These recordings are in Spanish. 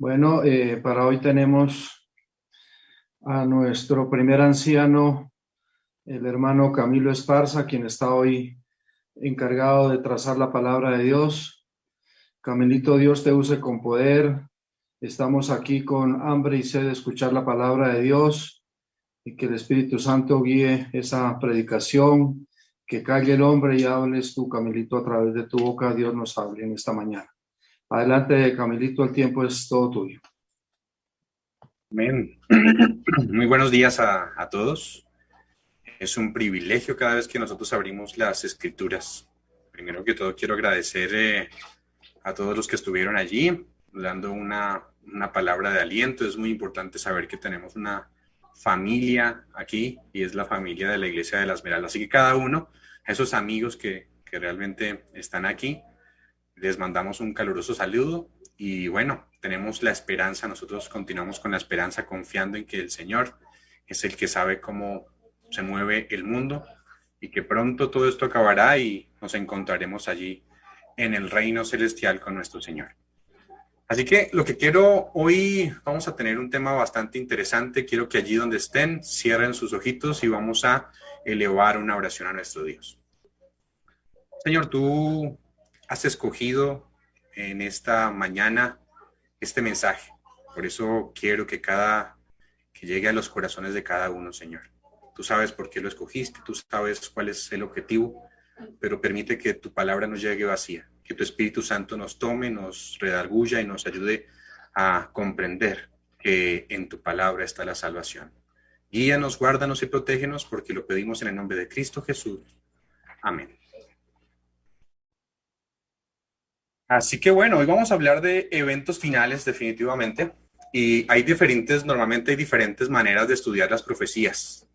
Bueno, para hoy tenemos a nuestro primer anciano, el hermano Camilo Esparza, quien está hoy encargado de trazar la palabra de Dios. Camilito, Dios te use con poder. Estamos aquí con hambre y sed de escuchar la palabra de Dios y que el Espíritu Santo guíe esa predicación, que calle el hombre y hables tú, Camilito, a través de tu boca. Dios nos hable en esta mañana. Adelante, Camilito, el tiempo es todo tuyo. Amén. Muy buenos días a todos. Es un privilegio cada vez que nosotros abrimos las escrituras. Primero que todo quiero agradecer a todos los que estuvieron allí, dando una palabra de aliento. Es muy importante saber que tenemos una familia aquí y es la familia de la Iglesia de la Esmeralda. Así que cada uno, esos amigos que realmente están aquí, les mandamos un caluroso saludo y bueno, tenemos la esperanza, nosotros continuamos con la esperanza confiando en que el Señor es el que sabe cómo se mueve el mundo y que pronto todo esto acabará y nos encontraremos allí en el reino celestial con nuestro Señor. Así que lo que quiero hoy, vamos a tener un tema bastante interesante. Quiero que allí donde estén cierren sus ojitos y vamos a elevar una oración a nuestro Dios. Señor, tú has escogido en esta mañana este mensaje. Por eso quiero que llegue a los corazones de cada uno, Señor. Tú sabes por qué lo escogiste, tú sabes cuál es el objetivo, pero permite que tu palabra no llegue vacía, que tu Espíritu Santo nos tome, nos redarguya y nos ayude a comprender que en tu palabra está la salvación. Guíanos, guárdanos y protégenos porque lo pedimos en el nombre de Cristo Jesús. Amén. Así que bueno, hoy vamos a hablar de eventos finales definitivamente y normalmente hay diferentes maneras de estudiar las profecías.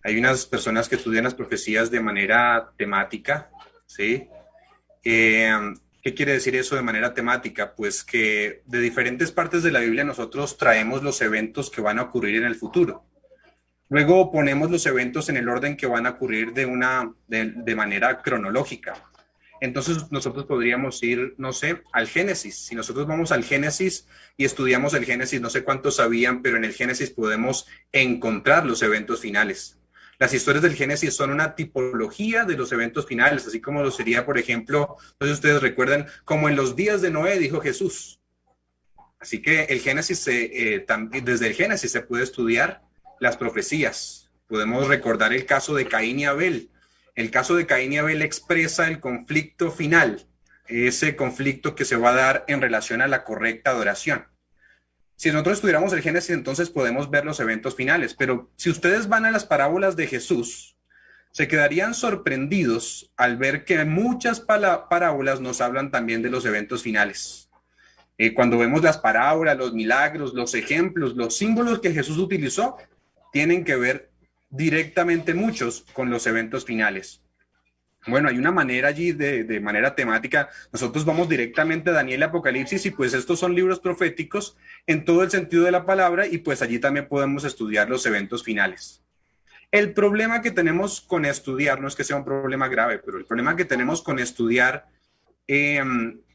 Hay unas personas que estudian las profecías de manera temática, ¿sí? Eh, ¿Qué quiere decir eso de manera temática? Pues que de diferentes partes de la Biblia nosotros traemos los eventos que van a ocurrir en el futuro. Luego ponemos los eventos en el orden que van a ocurrir de manera cronológica. Entonces nosotros podríamos ir, no sé, al Génesis. Si nosotros vamos al Génesis y estudiamos el Génesis, no sé cuántos sabían, pero en el Génesis podemos encontrar los eventos finales. Las historias del Génesis son una tipología de los eventos finales, así como lo sería, por ejemplo, no sé si ustedes recuerdan, como en los días de Noé, dijo Jesús. Así que el Génesis, desde el Génesis se puede estudiar las profecías. Podemos recordar el caso de Caín y Abel. El caso de Caín y Abel expresa el conflicto final, ese conflicto que se va a dar en relación a la correcta adoración. Si nosotros estudiáramos el Génesis, entonces podemos ver los eventos finales, pero si ustedes van a las parábolas de Jesús, se quedarían sorprendidos al ver que muchas parábolas nos hablan también de los eventos finales. Cuando vemos las parábolas, los milagros, los ejemplos, los símbolos que Jesús utilizó, tienen que ver directamente muchos con los eventos finales. Bueno, hay una manera allí de manera temática. Nosotros vamos directamente a Daniel y Apocalipsis y pues estos son libros proféticos en todo el sentido de la palabra y pues allí también podemos estudiar los eventos finales. El problema que tenemos con estudiar, no es que sea un problema grave, pero el problema que tenemos con estudiar eh,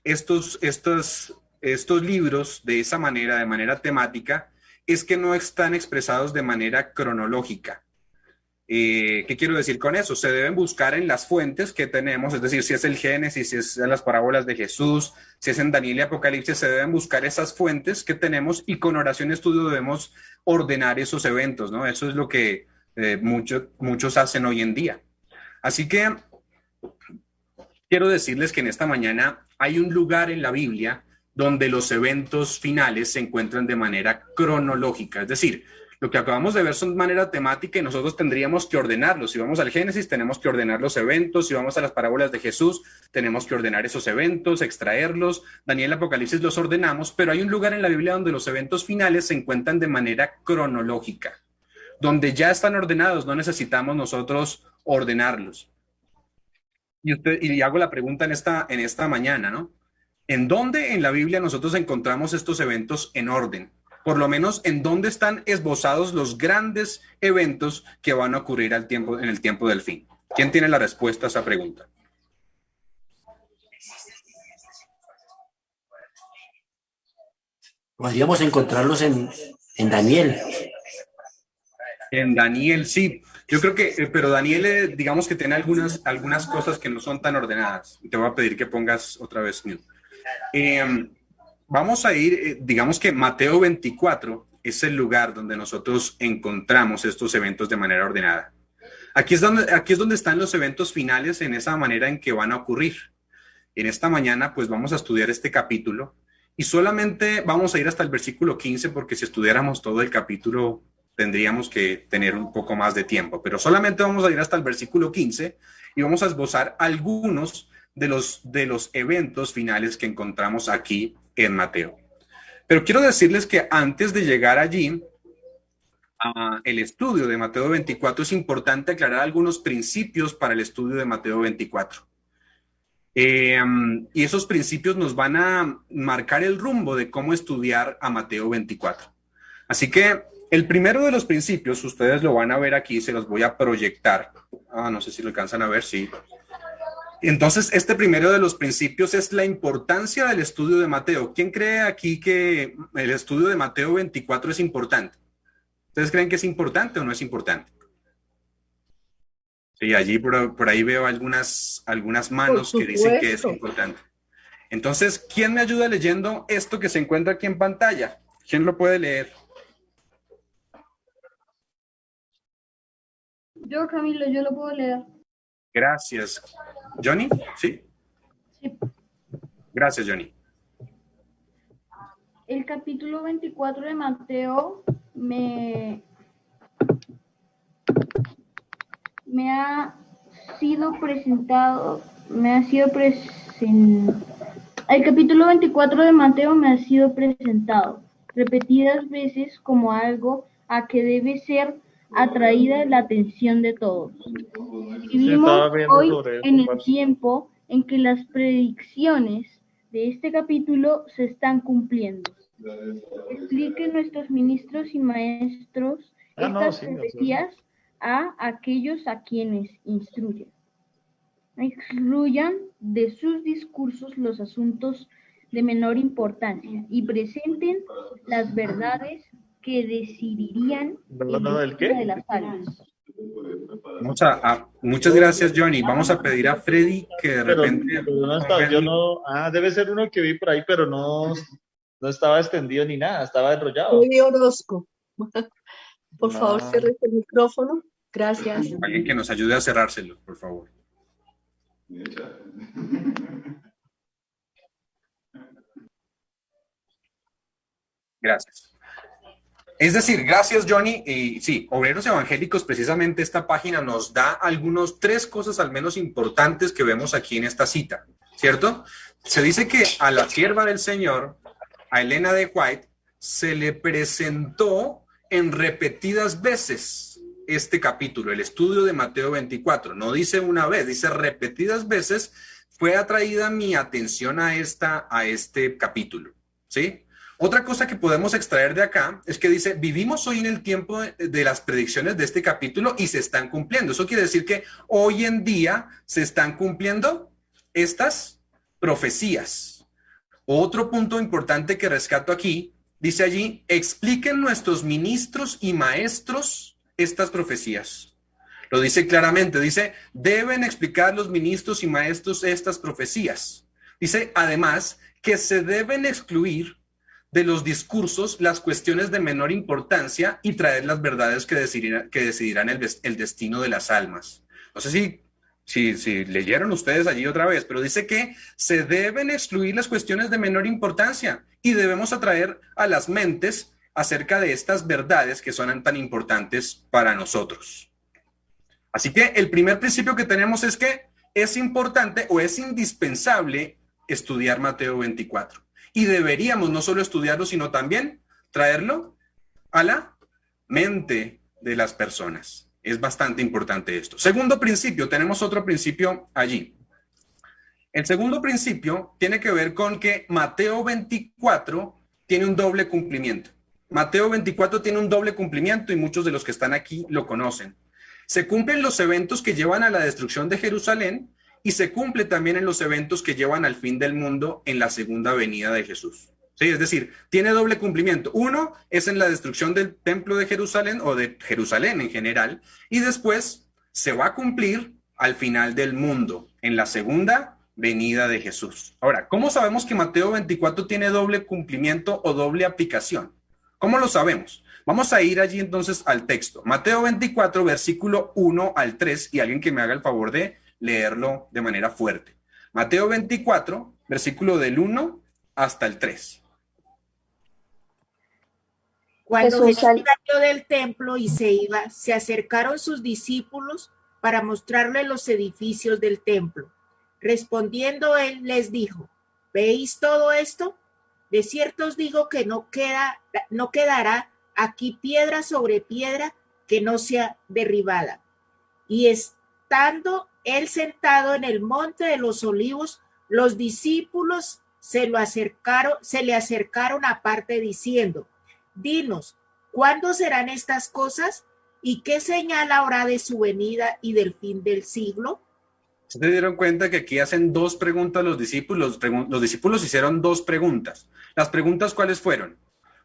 estos libros de esa manera, de manera temática, es que no están expresados de manera cronológica. ¿Qué quiero decir con eso? Se deben buscar en las fuentes que tenemos, es decir, si es el Génesis, si es en las parábolas de Jesús, si es en Daniel y Apocalipsis, se deben buscar esas fuentes que tenemos y con oración y estudio debemos ordenar esos eventos, ¿no? Eso es lo que muchos hacen hoy en día. Así que quiero decirles que en esta mañana hay un lugar en la Biblia donde los eventos finales se encuentran de manera cronológica, es decir, lo que acabamos de ver son de manera temática y nosotros tendríamos que ordenarlos. Si vamos al Génesis, tenemos que ordenar los eventos. Si vamos a las parábolas de Jesús, tenemos que ordenar esos eventos, extraerlos. Daniel, Apocalipsis los ordenamos, pero hay un lugar en la Biblia donde los eventos finales se encuentran de manera cronológica, donde ya están ordenados, no necesitamos nosotros ordenarlos. Y hago la pregunta en esta mañana, ¿no? ¿En dónde en la Biblia nosotros encontramos estos eventos en orden? Por lo menos, ¿en dónde están esbozados los grandes eventos que van a ocurrir en el tiempo del fin? ¿Quién tiene la respuesta a esa pregunta? Podríamos encontrarlos en Daniel. En Daniel, sí. Yo creo que, pero Daniel, digamos que tiene algunas cosas que no son tan ordenadas. Te voy a pedir que pongas otra vez mute. Vamos a ir, digamos que Mateo 24 es el lugar donde nosotros encontramos estos eventos de manera ordenada. Aquí es donde están los eventos finales en esa manera en que van a ocurrir. En esta mañana, pues vamos a estudiar este capítulo y solamente vamos a ir hasta el versículo 15 porque si estudiáramos todo el capítulo tendríamos que tener un poco más de tiempo, pero solamente vamos a ir hasta el versículo 15 y vamos a esbozar algunos de los eventos finales que encontramos aquí en Mateo. Pero quiero decirles que antes de llegar allí, el estudio de Mateo 24, es importante aclarar algunos principios para el estudio de Mateo 24. Y esos principios nos van a marcar el rumbo de cómo estudiar a Mateo 24. Así que el primero de los principios, ustedes lo van a ver aquí, se los voy a proyectar. No sé si lo alcanzan a ver, sí. Entonces, este primero de los principios es la importancia del estudio de Mateo. ¿Quién cree aquí que el estudio de Mateo 24 es importante? ¿Ustedes creen que es importante o no es importante? Sí, allí por ahí veo algunas manos que dicen que es importante. Entonces, ¿quién me ayuda leyendo esto que se encuentra aquí en pantalla? ¿Quién lo puede leer? Yo, Camilo, yo lo puedo leer. Gracias. ¿Johnny? ¿Sí? Sí. Gracias, Johnny. El capítulo 24 de Mateo me ha sido presentado, el capítulo 24 de Mateo me ha sido presentado repetidas veces como algo a que debe ser atraída la atención de todos. Vivimos hoy en el tiempo en que las predicciones de este capítulo se están cumpliendo. Expliquen nuestros ministros y maestros estas profecías a aquellos a quienes instruyan. Excluyan de sus discursos los asuntos de menor importancia y presenten las verdades que decidirían el destino de las almas. Muchas gracias, Johnny. Vamos a pedir a Freddy que de repente... Pero no está, debe ser uno que vi por ahí, pero no estaba extendido ni nada, estaba enrollado. Muy Orozco. Por favor, cierre el micrófono. Gracias. Alguien que nos ayude a cerrárselo, por favor. Gracias. Es decir, gracias, Johnny. Y sí, Obreros Evangélicos, precisamente esta página nos da tres cosas al menos importantes que vemos aquí en esta cita, ¿cierto? Se dice que a la sierva del Señor, a Elena de White, se le presentó en repetidas veces este capítulo, el estudio de Mateo 24. No dice una vez, dice repetidas veces fue atraída mi atención a este capítulo, ¿sí? Otra cosa que podemos extraer de acá es que dice, vivimos hoy en el tiempo de las predicciones de este capítulo y se están cumpliendo. Eso quiere decir que hoy en día se están cumpliendo estas profecías. Otro punto importante que rescato aquí, dice allí, expliquen nuestros ministros y maestros estas profecías. Lo dice claramente, dice, deben explicar los ministros y maestros estas profecías. Dice, además, que se deben excluir de los discursos las cuestiones de menor importancia y traer las verdades que decidirán el destino de las almas. No sé si leyeron ustedes allí otra vez, pero dice que se deben excluir las cuestiones de menor importancia y debemos atraer a las mentes acerca de estas verdades que son tan importantes para nosotros. Así que el primer principio que tenemos es que es importante o es indispensable estudiar Mateo 24. Y deberíamos no solo estudiarlo, sino también traerlo a la mente de las personas. Es bastante importante esto. Segundo principio, tenemos otro principio allí. El segundo principio tiene que ver con que Mateo 24 tiene un doble cumplimiento. Mateo 24 tiene un doble cumplimiento y muchos de los que están aquí lo conocen. Se cumplen los eventos que llevan a la destrucción de Jerusalén y se cumple también en los eventos que llevan al fin del mundo en la segunda venida de Jesús. ¿sí? Es decir, tiene doble cumplimiento. Uno es en la destrucción del templo de Jerusalén o de Jerusalén en general, y después se va a cumplir al final del mundo, en la segunda venida de Jesús. Ahora, ¿cómo sabemos que Mateo 24 tiene doble cumplimiento o doble aplicación? ¿Cómo lo sabemos? Vamos a ir allí entonces al texto. Mateo 24, versículo 1 al 3, y alguien que me haga el favor de leerlo de manera fuerte. Mateo 24, versículo del 1 hasta el 3. Cuando Jesús salió del templo y se iba, se acercaron sus discípulos para mostrarle los edificios del templo. Respondiendo él, les dijo: ¿veis todo esto? De cierto os digo que no quedará aquí piedra sobre piedra que no sea derribada. Y estando él sentado en el monte de los olivos, los discípulos se le acercaron aparte diciendo: dinos, ¿cuándo serán estas cosas? ¿Y qué señal habrá de su venida y del fin del siglo? ¿Se dieron cuenta que aquí hacen dos preguntas los discípulos? Los discípulos hicieron dos preguntas. Las preguntas, ¿cuáles fueron?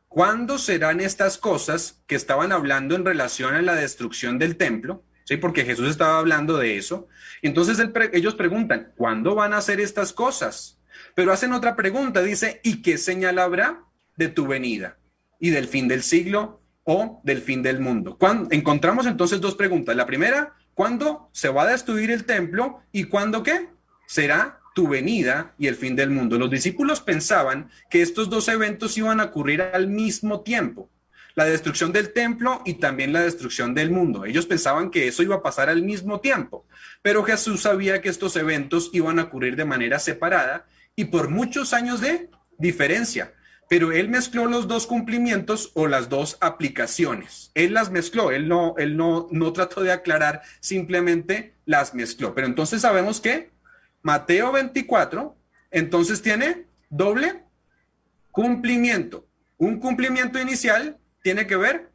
¿Cuándo serán estas cosas que estaban hablando en relación a la destrucción del templo? ¿Sí? Porque Jesús estaba hablando de eso. Entonces ellos preguntan, ¿cuándo van a hacer estas cosas? Pero hacen otra pregunta, dice, ¿y qué señal habrá de tu venida y del fin del siglo o del fin del mundo? Encontramos entonces dos preguntas. La primera, ¿cuándo se va a destruir el templo? ¿Y cuándo qué? Será tu venida y el fin del mundo. Los discípulos pensaban que estos dos eventos iban a ocurrir al mismo tiempo. La destrucción del templo y también la destrucción del mundo. Ellos pensaban que eso iba a pasar al mismo tiempo. Pero Jesús sabía que estos eventos iban a ocurrir de manera separada y por muchos años de diferencia. Pero él mezcló los dos cumplimientos o las dos aplicaciones. Él las mezcló, él no trató de aclarar, simplemente las mezcló. Pero entonces sabemos que Mateo 24, entonces tiene doble cumplimiento. Un cumplimiento inicial tiene que ver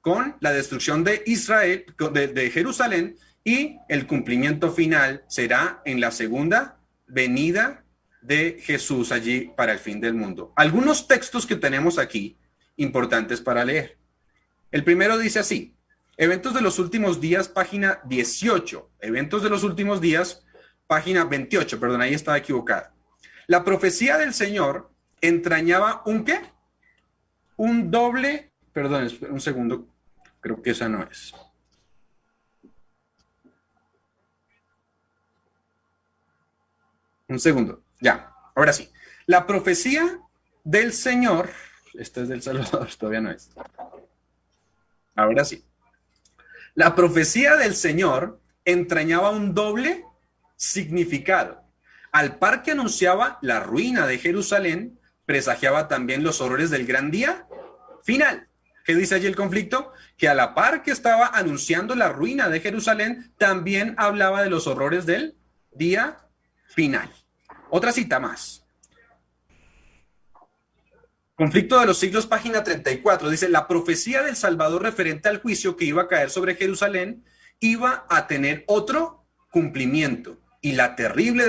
con la destrucción de Israel, de Jerusalén, y el cumplimiento final será en la segunda venida de Jesús allí para el fin del mundo. Algunos textos que tenemos aquí importantes para leer. El primero dice así: Eventos de los últimos días, página 18. Eventos de los últimos días, página 28, perdón, ahí estaba equivocada. La profecía del Señor entrañaba un ¿qué? Un doble, perdón, un segundo, creo que esa no es. Un segundo, ya, ahora sí. La profecía del Señor, esta es del Salvador, todavía no es. Ahora sí. La profecía del Señor entrañaba un doble significado. Al par que anunciaba la ruina de Jerusalén, presagiaba también los horrores del gran día final. ¿Qué dice allí el conflicto? Que a la par que estaba anunciando la ruina de Jerusalén, también hablaba de los horrores del día final. Otra cita más. Conflicto de los siglos, página 34, dice: la profecía del Salvador referente al juicio que iba a caer sobre Jerusalén iba a tener otro cumplimiento, y la terrible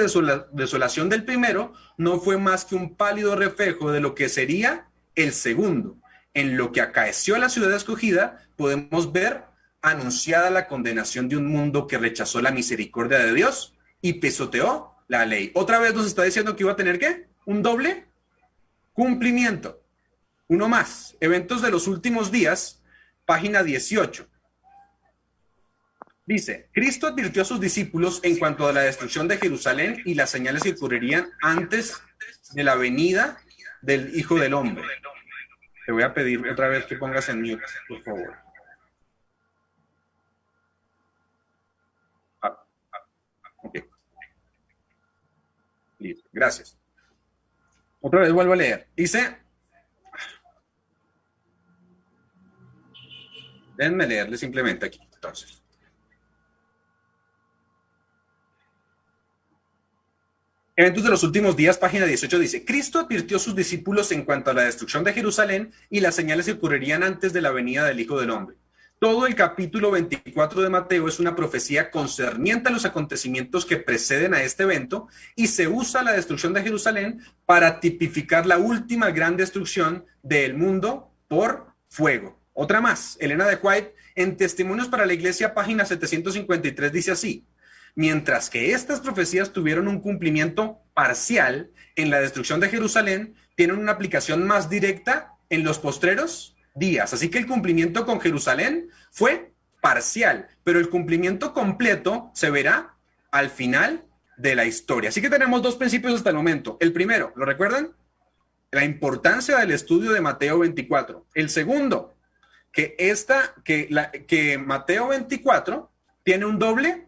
desolación del primero no fue más que un pálido reflejo de lo que sería el segundo. En lo que acaeció a la ciudad escogida, podemos ver anunciada la condenación de un mundo que rechazó la misericordia de Dios y pisoteó la ley. Otra vez nos está diciendo que iba a tener ¿qué? Un doble cumplimiento. Uno más. Eventos de los últimos días, página 18. Dice: Cristo advirtió a sus discípulos en cuanto a la destrucción de Jerusalén y las señales que ocurrirían antes de la venida del Hijo del Hombre. Te voy a pedir otra vez que pongas en mute, por favor. Ok. Listo, gracias. Otra vez vuelvo a leer. Dice, déjenme leerle simplemente aquí, entonces. Eventos de los últimos días, página 18, dice: Cristo advirtió a sus discípulos en cuanto a la destrucción de Jerusalén y las señales que ocurrirían antes de la venida del Hijo del Hombre. Todo el capítulo 24 de Mateo es una profecía concerniente a los acontecimientos que preceden a este evento y se usa la destrucción de Jerusalén para tipificar la última gran destrucción del mundo por fuego. Otra más, Elena de White, en Testimonios para la Iglesia, página 753, dice así: mientras que estas profecías tuvieron un cumplimiento parcial en la destrucción de Jerusalén, tienen una aplicación más directa en los postreros días. Así que el cumplimiento con Jerusalén fue parcial, pero el cumplimiento completo se verá al final de la historia. Así que tenemos dos principios hasta el momento. El primero, ¿lo recuerdan? La importancia del estudio de Mateo 24. El segundo, que Mateo 24 tiene un doble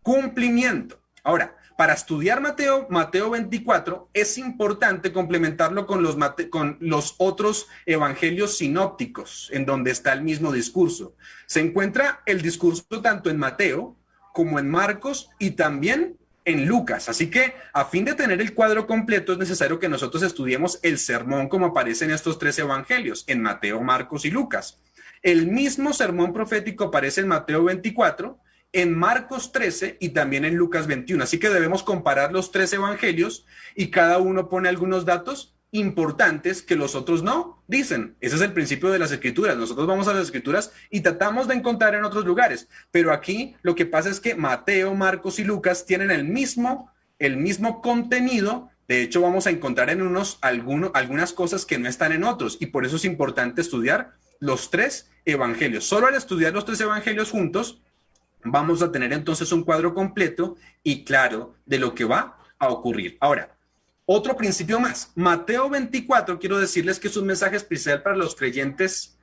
cumplimiento. Ahora, para estudiar Mateo 24 es importante complementarlo con los otros evangelios sinópticos, en donde está el mismo discurso. Se encuentra el discurso tanto en Mateo como en Marcos y también en Lucas. Así que a fin de tener el cuadro completo es necesario que nosotros estudiemos el sermón como aparece en estos tres evangelios, en Mateo, Marcos y Lucas. El mismo sermón profético aparece en Mateo 24, en Marcos 13 y también en Lucas 21. Así que debemos comparar los tres evangelios y cada uno pone algunos datos importantes que los otros no dicen. Ese es el principio de las escrituras. Nosotros vamos a las escrituras y tratamos de encontrar en otros lugares, pero aquí lo que pasa es que Mateo, Marcos y Lucas tienen el mismo contenido. De hecho, vamos a encontrar en algunas cosas que no están en otros, y por eso es importante estudiar los tres evangelios. Solo al estudiar los tres evangelios juntos vamos a tener entonces un cuadro completo y claro de lo que va a ocurrir. Ahora, otro principio más. Mateo 24, quiero decirles que es un mensaje especial para los creyentes.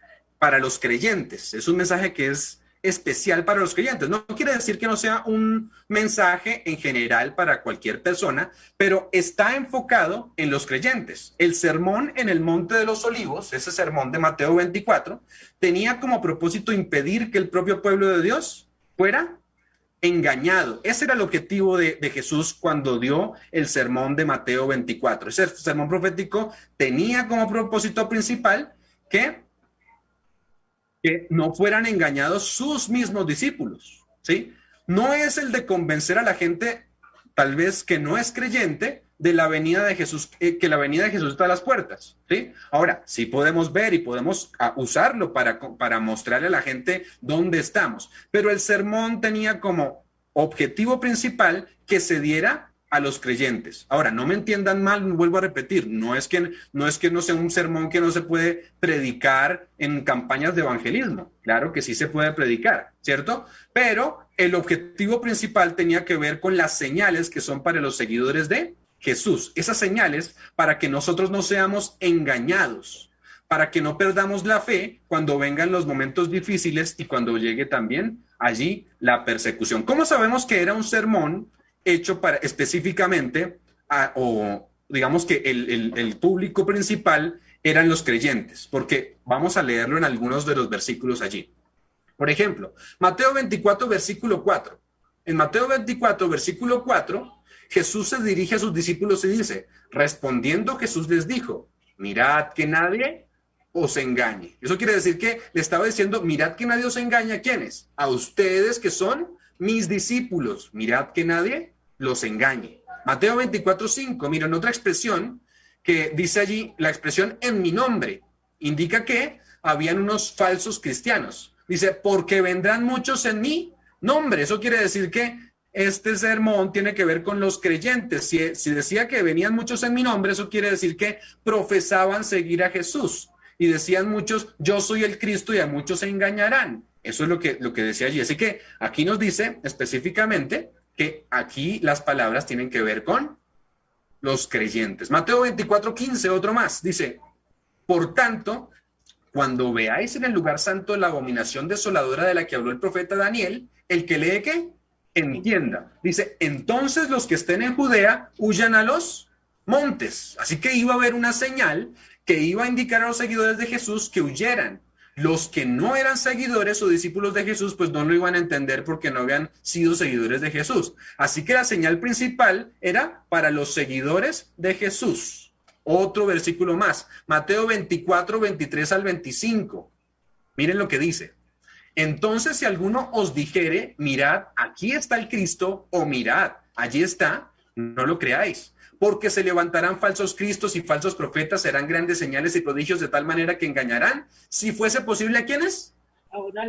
Es un mensaje que es especial para los creyentes. No quiere decir que no sea un mensaje en general para cualquier persona, pero está enfocado en los creyentes. El sermón en el Monte de los Olivos, ese sermón de Mateo 24, tenía como propósito impedir que el propio pueblo de Dios fuera engañado. Ese era el objetivo de Jesús cuando dio el sermón de Mateo 24. Ese sermón profético tenía como propósito principal que no fueran engañados sus mismos discípulos, ¿sí? No es el de convencer a la gente, tal vez que no es creyente, de la venida de Jesús, que la venida de Jesús está a las puertas, ¿sí? Ahora, sí podemos ver y podemos usarlo para mostrarle a la gente dónde estamos, pero el sermón tenía como objetivo principal que se diera a los creyentes. Ahora, no me entiendan mal, vuelvo a repetir, no es que no sea un sermón que no se puede predicar en campañas de evangelismo. Claro que sí se puede predicar, ¿cierto? Pero el objetivo principal tenía que ver con las señales que son para los seguidores de Jesús. Esas señales para que nosotros no seamos engañados, para que no perdamos la fe cuando vengan los momentos difíciles y cuando llegue también allí la persecución. ¿Cómo sabemos que era un sermón hecho para específicamente o digamos que el público principal eran los creyentes? Porque vamos a leerlo en algunos de los versículos allí. Por ejemplo, Mateo 24, versículo 4. En Mateo 24, versículo 4, Jesús se dirige a sus discípulos y dice: respondiendo Jesús les dijo, mirad que nadie os engañe. Eso quiere decir que le estaba diciendo, mirad que nadie os engañe. ¿A quiénes? A ustedes que son mis discípulos. Mirad que nadie los engañe. Mateo 24, 5. Miren, otra expresión que dice allí, la expresión en mi nombre, indica que habían unos falsos cristianos. Dice, porque vendrán muchos en mi nombre. Eso quiere decir que este sermón tiene que ver con los creyentes. Si decía que venían muchos en mi nombre, eso quiere decir que profesaban seguir a Jesús. Y decían muchos, yo soy el Cristo, y a muchos se engañarán. Eso es lo que decía allí. Así que aquí nos dice específicamente que aquí las palabras tienen que ver con los creyentes. Mateo 24, 15, otro más. Dice, por tanto, cuando veáis en el lugar santo la abominación desoladora de la que habló el profeta Daniel, el que lee, ¿qué? Entienda. Dice, entonces los que estén en Judea huyan a los montes. Así que iba a haber una señal que iba a indicar a los seguidores de Jesús que huyeran. Los que no eran seguidores o discípulos de Jesús, pues no lo iban a entender porque no habían sido seguidores de Jesús. Así que la señal principal era para los seguidores de Jesús. Otro versículo más, Mateo 24, 23 al 25. Miren lo que dice. Entonces, si alguno os dijere, mirad, aquí está el Cristo, o mirad, allí está, no lo creáis, porque se levantarán falsos cristos y falsos profetas, serán grandes señales y prodigios de tal manera que engañarán, si fuese posible, ¿a quiénes?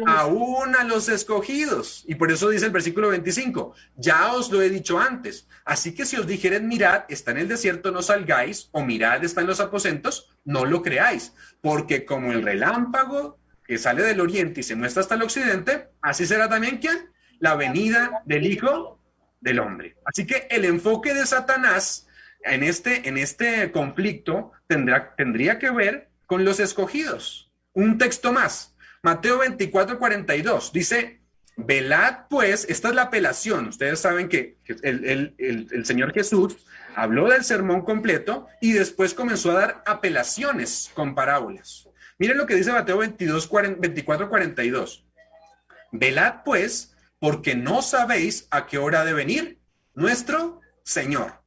Aún a los escogidos. Y por eso dice el versículo 25, ya os lo he dicho antes, así que si os dijeren, mirad, está en el desierto, no salgáis, o mirad, está en los aposentos, no lo creáis, porque como el relámpago que sale del oriente y se muestra hasta el occidente, así será también, ¿quién? La venida del Hijo del Hombre. Así que el enfoque de Satanás en este conflicto tendría que ver con los escogidos. Un texto más, Mateo 24:42, dice, velad pues, esta es la apelación. Ustedes saben que el Señor Jesús habló del sermón completo y después comenzó a dar apelaciones con parábolas. Miren lo que dice Mateo 24:42. Velad pues, porque no sabéis a qué hora ha de venir nuestro Señor.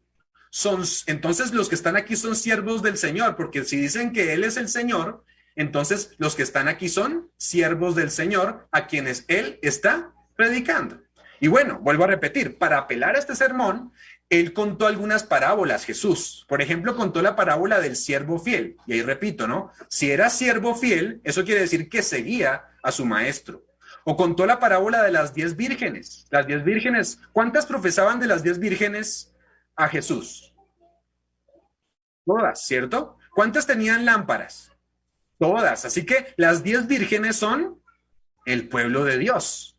Entonces los que están aquí son siervos del Señor, porque si dicen que Él es el Señor, entonces los que están aquí son siervos del Señor a quienes Él está predicando. Y bueno, vuelvo a repetir, para apelar a este sermón, Él contó algunas parábolas, Jesús. Por ejemplo, contó la parábola del siervo fiel. Y ahí repito, ¿no? Si era siervo fiel, eso quiere decir que seguía a su maestro. O contó la parábola de las 10 vírgenes. Las 10 vírgenes, ¿cuántas profesaban de las 10 vírgenes a Jesús? Todas, ¿cierto? ¿Cuántas tenían lámparas? Todas. Así que las 10 vírgenes son el pueblo de Dios.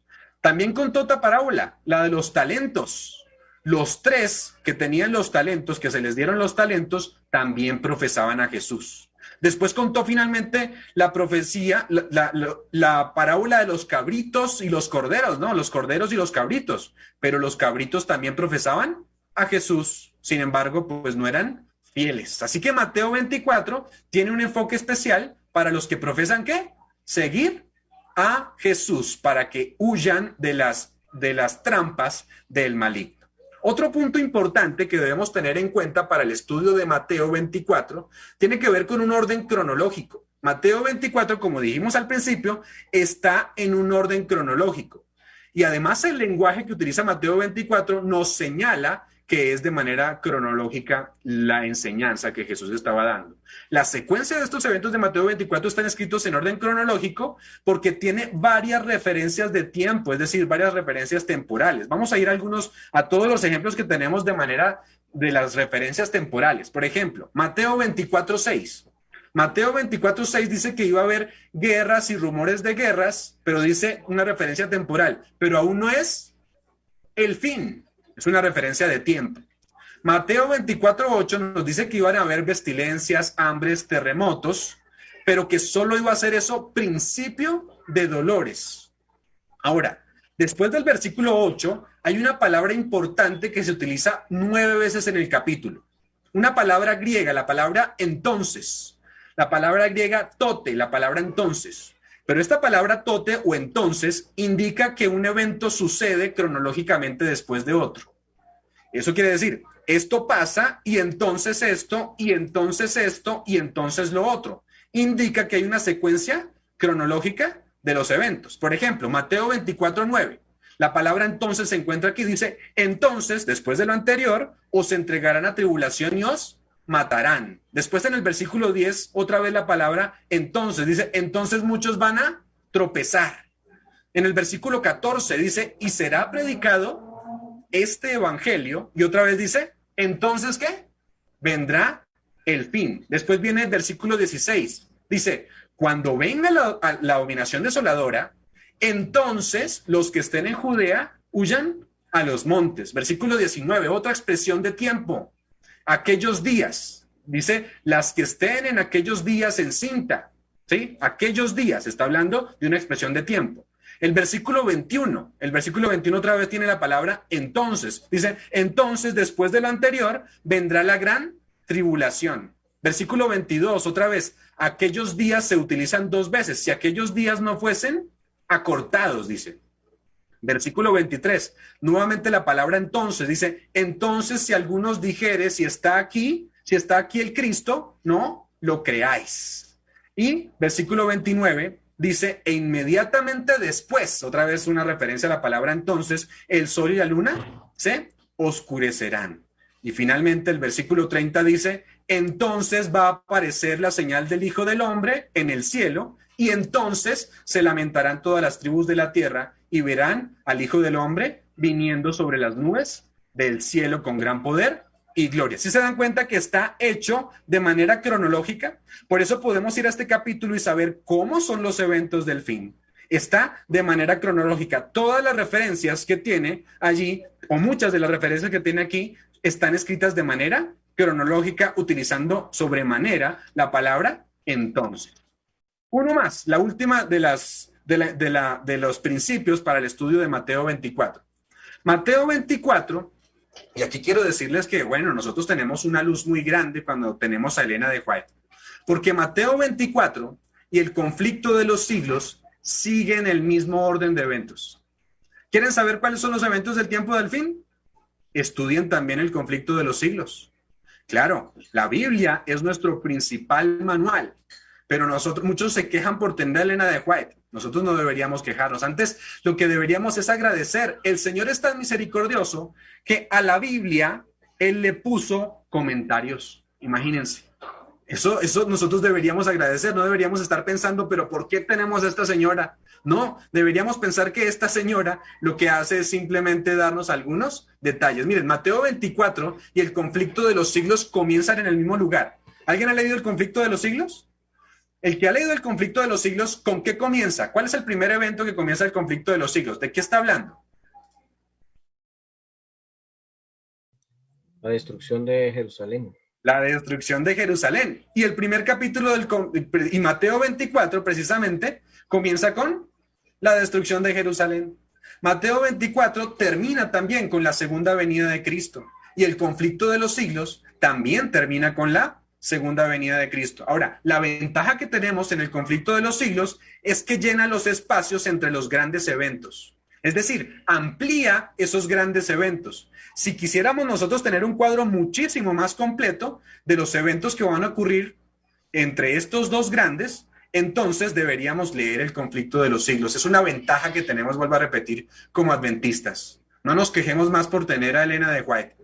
También contó otra parábola, la de los talentos. Los 3 que tenían los talentos, que se les dieron los talentos, también profesaban a Jesús. Después contó finalmente la profecía, la parábola de los cabritos y los corderos, ¿no? Los corderos y los cabritos. Pero los cabritos también profesaban a Jesús. Sin embargo, pues no eran fieles. Así que Mateo 24 tiene un enfoque especial para los que profesan ¿qué? Seguir a Jesús, para que huyan de las trampas del maligno. Otro punto importante que debemos tener en cuenta para el estudio de Mateo 24 tiene que ver con un orden cronológico. Mateo 24, como dijimos al principio, está en un orden cronológico. Y además el lenguaje que utiliza Mateo 24 nos señala que es de manera cronológica la enseñanza que Jesús estaba dando. La secuencia de estos eventos de Mateo 24 están escritos en orden cronológico porque tiene varias referencias de tiempo, es decir, varias referencias temporales. Vamos a ir a todos los ejemplos que tenemos de manera de las referencias temporales. Por ejemplo, Mateo 24:6. Mateo 24:6 dice que iba a haber guerras y rumores de guerras, pero dice una referencia temporal, pero aún no es el fin. Es una referencia de tiempo. Mateo 24:8 nos dice que iban a haber pestilencias, hambres, terremotos, pero que solo iba a ser eso principio de dolores. Ahora, después del versículo 8, hay una palabra importante que se utiliza 9 veces en el capítulo. Una palabra griega, la palabra entonces. La palabra griega tote, la palabra entonces. Pero esta palabra tote o entonces indica que un evento sucede cronológicamente después de otro. Eso quiere decir, esto pasa y entonces esto, y entonces esto, y entonces lo otro. Indica que hay una secuencia cronológica de los eventos. Por ejemplo, Mateo 24:9. La palabra entonces se encuentra aquí, dice, entonces, después de lo anterior, os entregarán a tribulación y os matarán. Después en el versículo 10, otra vez la palabra entonces, dice, entonces muchos van a tropezar. En el versículo 14 dice, y será predicado este evangelio, y otra vez dice, entonces ¿qué? Vendrá el fin. Después viene el versículo 16, dice, cuando venga la abominación desoladora, entonces los que estén en Judea huyan a los montes. Versículo 19, otra expresión de tiempo. Aquellos días, dice, las que estén en aquellos días en cinta, ¿sí? Aquellos días, está hablando de una expresión de tiempo. El versículo 21 otra vez tiene la palabra entonces, dice, entonces después de lo anterior vendrá la gran tribulación. Versículo 22, otra vez, aquellos días se utilizan 2 veces, si aquellos días no fuesen acortados, dice. Versículo 23, nuevamente la palabra entonces, dice, entonces si algunos dijere, si está aquí el Cristo, no lo creáis. Y versículo 29, dice, e inmediatamente después, otra vez una referencia a la palabra entonces, el sol y la luna se oscurecerán. Y finalmente el versículo 30 dice, entonces va a aparecer la señal del Hijo del Hombre en el cielo, y entonces se lamentarán todas las tribus de la tierra y verán al Hijo del Hombre viniendo sobre las nubes del cielo con gran poder y gloria. ¿Sí se dan cuenta que está hecho de manera cronológica? Por eso podemos ir a este capítulo y saber cómo son los eventos del fin. Está de manera cronológica. Todas las referencias que tiene allí, o muchas de las referencias que tiene aquí, están escritas de manera cronológica, utilizando sobremanera la palabra entonces. Uno más, la última de los principios para el estudio de Mateo 24. Mateo 24, y aquí quiero decirles que, bueno, nosotros tenemos una luz muy grande cuando tenemos a Elena de White, porque Mateo 24 y el conflicto de los siglos siguen el mismo orden de eventos. ¿Quieren saber cuáles son los eventos del tiempo del fin? Estudien también el conflicto de los siglos. Claro, la Biblia es nuestro principal manual, pero muchos se quejan por tener a Elena de White. Nosotros no deberíamos quejarnos. Antes, lo que deberíamos es agradecer. El Señor es tan misericordioso que a la Biblia Él le puso comentarios. Imagínense. Eso nosotros deberíamos agradecer. No deberíamos estar pensando, pero ¿por qué tenemos a esta señora? No, deberíamos pensar que esta señora lo que hace es simplemente darnos algunos detalles. Miren, Mateo 24 y el conflicto de los siglos comienzan en el mismo lugar. ¿Alguien ha leído el conflicto de los siglos? El que ha leído el conflicto de los siglos, ¿con qué comienza? ¿Cuál es el primer evento que comienza el conflicto de los siglos? ¿De qué está hablando? La destrucción de Jerusalén. La destrucción de Jerusalén. Y el primer capítulo y Mateo 24 precisamente comienza con la destrucción de Jerusalén. Mateo 24 termina también con la segunda venida de Cristo. Y el conflicto de los siglos también termina con la segunda venida de Cristo. Ahora, la ventaja que tenemos en el conflicto de los siglos es que llena los espacios entre los grandes eventos. Es decir, amplía esos grandes eventos. Si quisiéramos nosotros tener un cuadro muchísimo más completo de los eventos que van a ocurrir entre estos dos grandes, entonces deberíamos leer el conflicto de los siglos. Es una ventaja que tenemos, vuelvo a repetir, como adventistas. No nos quejemos más por tener a Elena de White,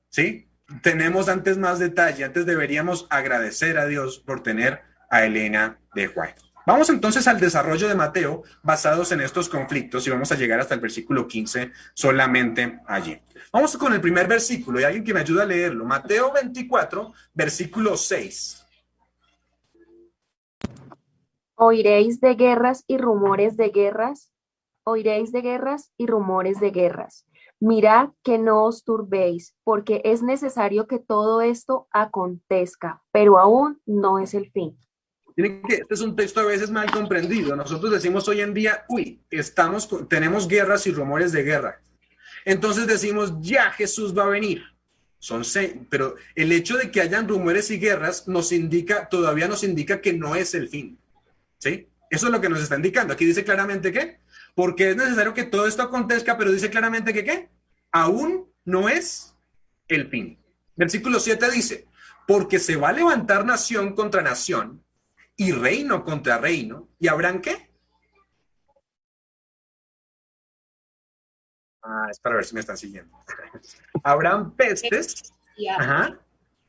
¿sí? Tenemos antes más detalle, antes deberíamos agradecer a Dios por tener a Elena de White. Vamos entonces al desarrollo de Mateo basados en estos conflictos y vamos a llegar hasta el versículo 15 solamente allí. Vamos con el primer versículo y alguien que me ayude a leerlo. Mateo 24, versículo 6. Oiréis de guerras y rumores de guerras, oiréis de guerras y rumores de guerras. Mirad que no os turbéis, porque es necesario que todo esto acontezca, pero aún no es el fin. Este es un texto a veces mal comprendido. Nosotros decimos hoy en día, tenemos guerras y rumores de guerra. Entonces decimos, ya Jesús va a venir. Pero el hecho de que hayan rumores y guerras todavía nos indica que no es el fin. ¿Sí? Eso es lo que nos está indicando. Aquí dice claramente que, porque es necesario que todo esto acontezca, pero dice claramente que ¿qué? Aún no es el fin. Versículo 7 dice, porque se va a levantar nación contra nación y reino contra reino, ¿y habrán qué? Es para ver si me están siguiendo. Habrán pestes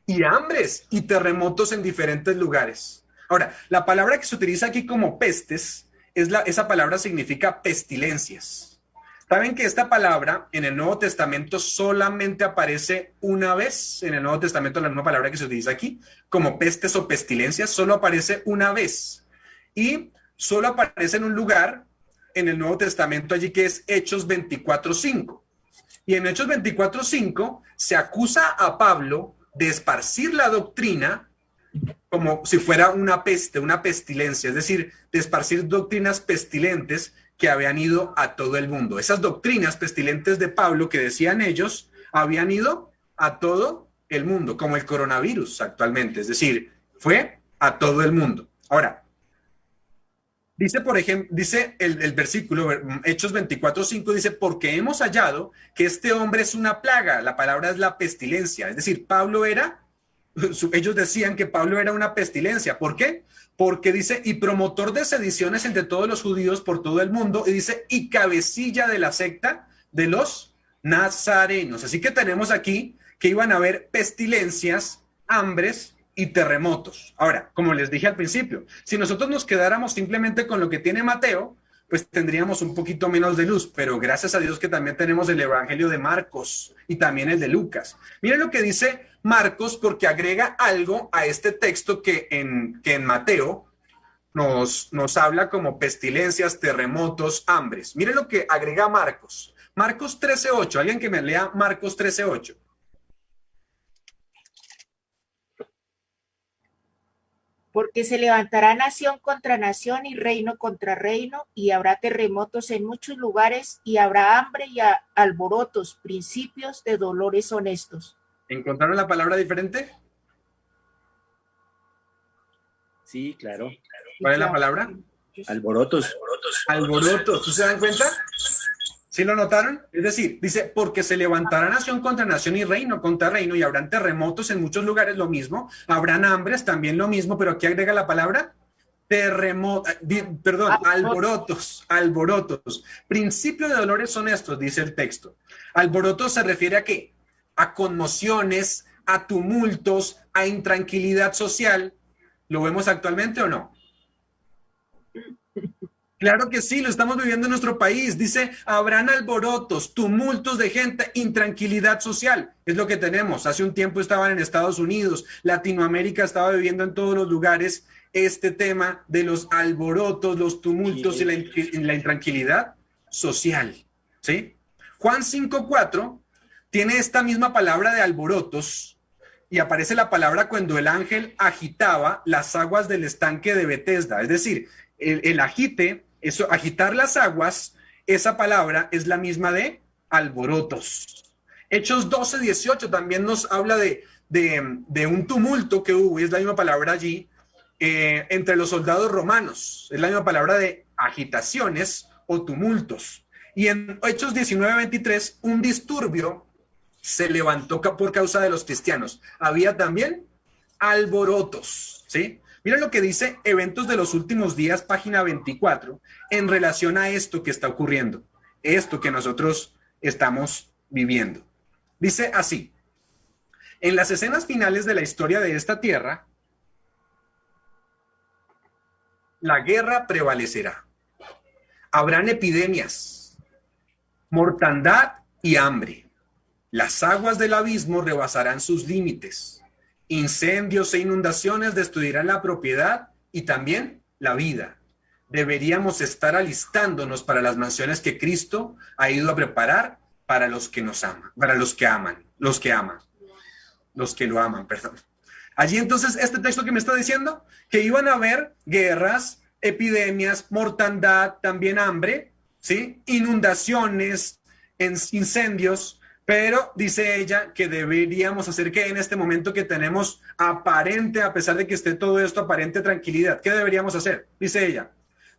y hambres y terremotos en diferentes lugares. Ahora, la palabra que se utiliza aquí como pestes, esa palabra significa pestilencias. ¿Saben que esta palabra en el Nuevo Testamento solamente aparece una vez? En el Nuevo Testamento la misma palabra que se utiliza aquí, como pestes o pestilencias, solo aparece una vez. Y solo aparece en un lugar en el Nuevo Testamento allí que es Hechos 24:5. Y en Hechos 24:5 se acusa a Pablo de esparcir la doctrina como si fuera una peste, una pestilencia, es decir, de esparcir doctrinas pestilentes que habían ido a todo el mundo. Esas doctrinas pestilentes de Pablo que decían ellos habían ido a todo el mundo, como el coronavirus actualmente, es decir, fue a todo el mundo. Ahora, dice, por ejemplo, dice el versículo, Hechos 24:5, dice, porque hemos hallado que este hombre es una plaga. La palabra es la pestilencia, es decir, Pablo era ellos decían que Pablo era una pestilencia. ¿Por qué? Porque dice, y promotor de sediciones entre todos los judíos por todo el mundo, y dice, y cabecilla de la secta de los nazarenos. Así que tenemos aquí que iban a haber pestilencias, hambres y terremotos. Ahora, como les dije al principio, si nosotros nos quedáramos simplemente con lo que tiene Mateo, pues tendríamos un poquito menos de luz, pero gracias a Dios que también tenemos el Evangelio de Marcos y también el de Lucas. Miren lo que dice Marcos, porque agrega algo a este texto que en Mateo nos habla como pestilencias, terremotos, hambres. Miren lo que agrega Marcos. Marcos 13:8, alguien que me lea Marcos 13:8. Porque se levantará nación contra nación y reino contra reino, y habrá terremotos en muchos lugares, y habrá hambre y alborotos, principios de dolores honestos. ¿Encontraron la palabra diferente? Sí, claro. ¿Cuál es la palabra? Alborotos. Alborotos. ¿Tú se dan cuenta? ¿Sí lo notaron? Es decir, dice, porque se levantará nación contra nación y reino contra reino, y habrán terremotos en muchos lugares, lo mismo, habrán hambres, también lo mismo, pero aquí agrega la palabra alborotos. Principio de dolores son estos, dice el texto. Alborotos se refiere a ¿qué? A conmociones, a tumultos, a intranquilidad social. ¿Lo vemos actualmente o no? Claro que sí, lo estamos viviendo en nuestro país. Dice, habrán alborotos, tumultos de gente, intranquilidad social. Es lo que tenemos. Hace un tiempo estaban en Estados Unidos, Latinoamérica estaba viviendo en todos los lugares este tema de los alborotos, los tumultos y la intranquilidad social. ¿Sí? Juan 5:4 tiene esta misma palabra de alborotos y aparece la palabra cuando el ángel agitaba las aguas del estanque de Betesda. Es decir, el agite, eso, agitar las aguas, esa palabra es la misma de alborotos. Hechos 12:18 también nos habla de un tumulto que hubo, y es la misma palabra allí, entre los soldados romanos. Es la misma palabra de agitaciones o tumultos. Y en Hechos 19:23, un disturbio se levantó por causa de los cristianos. Había también alborotos, ¿sí? Miren lo que dice Eventos de los Últimos Días, página 24, en relación a esto que está ocurriendo, esto que nosotros estamos viviendo. Dice así, en las escenas finales de la historia de esta tierra, la guerra prevalecerá. Habrán epidemias, mortandad y hambre. Las aguas del abismo rebasarán sus límites. Incendios e inundaciones destruirán la propiedad y también la vida. Deberíamos estar alistándonos para las mansiones que Cristo ha ido a preparar para los que nos aman, para los que lo aman, perdón. Allí entonces, este texto que me está diciendo, que iban a haber guerras, epidemias, mortandad, también hambre, ¿sí? Inundaciones, incendios, pero dice ella que deberíamos hacer que en este momento que tenemos aparente, a pesar de que esté todo esto, aparente tranquilidad, ¿qué deberíamos hacer? Dice ella,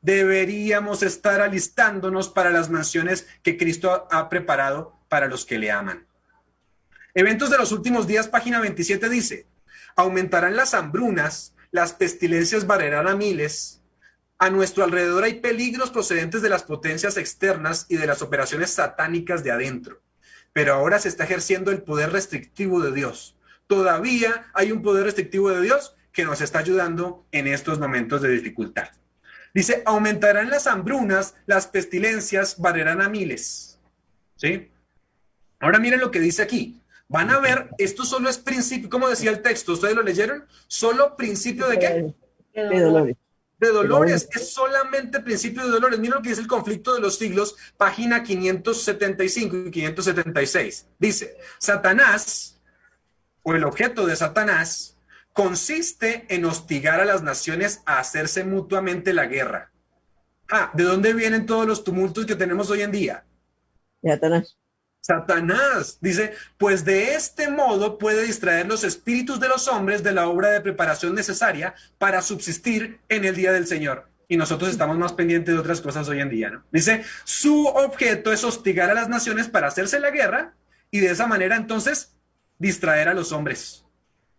deberíamos estar alistándonos para las mansiones que Cristo ha preparado para los que le aman. Eventos de los Últimos Días, página 27 dice, aumentarán las hambrunas, las pestilencias barrerán a miles, a nuestro alrededor hay peligros procedentes de las potencias externas y de las operaciones satánicas de adentro. Pero ahora se está ejerciendo el poder restrictivo de Dios. Todavía hay un poder restrictivo de Dios que nos está ayudando en estos momentos de dificultad. Dice, aumentarán las hambrunas, las pestilencias, barrerán a miles. ¿Sí? Ahora miren lo que dice aquí. Van a ver, esto solo es principio, ¿cómo decía el texto? ¿Ustedes lo leyeron? ¿Solo principio de qué? De dolores. De dolores, es solamente principio de dolores. Miren lo que dice el conflicto de los siglos, página 575 y 576. Dice, Satanás, o el objeto de Satanás, consiste en hostigar a las naciones a hacerse mutuamente la guerra. ¿De dónde vienen todos los tumultos que tenemos hoy en día? De Satanás. Satanás dice, pues de este modo puede distraer los espíritus de los hombres de la obra de preparación necesaria para subsistir en el día del Señor. Y nosotros estamos más pendientes de otras cosas hoy en día, ¿no? Dice, su objeto es hostigar a las naciones para hacerse la guerra y de esa manera entonces distraer a los hombres.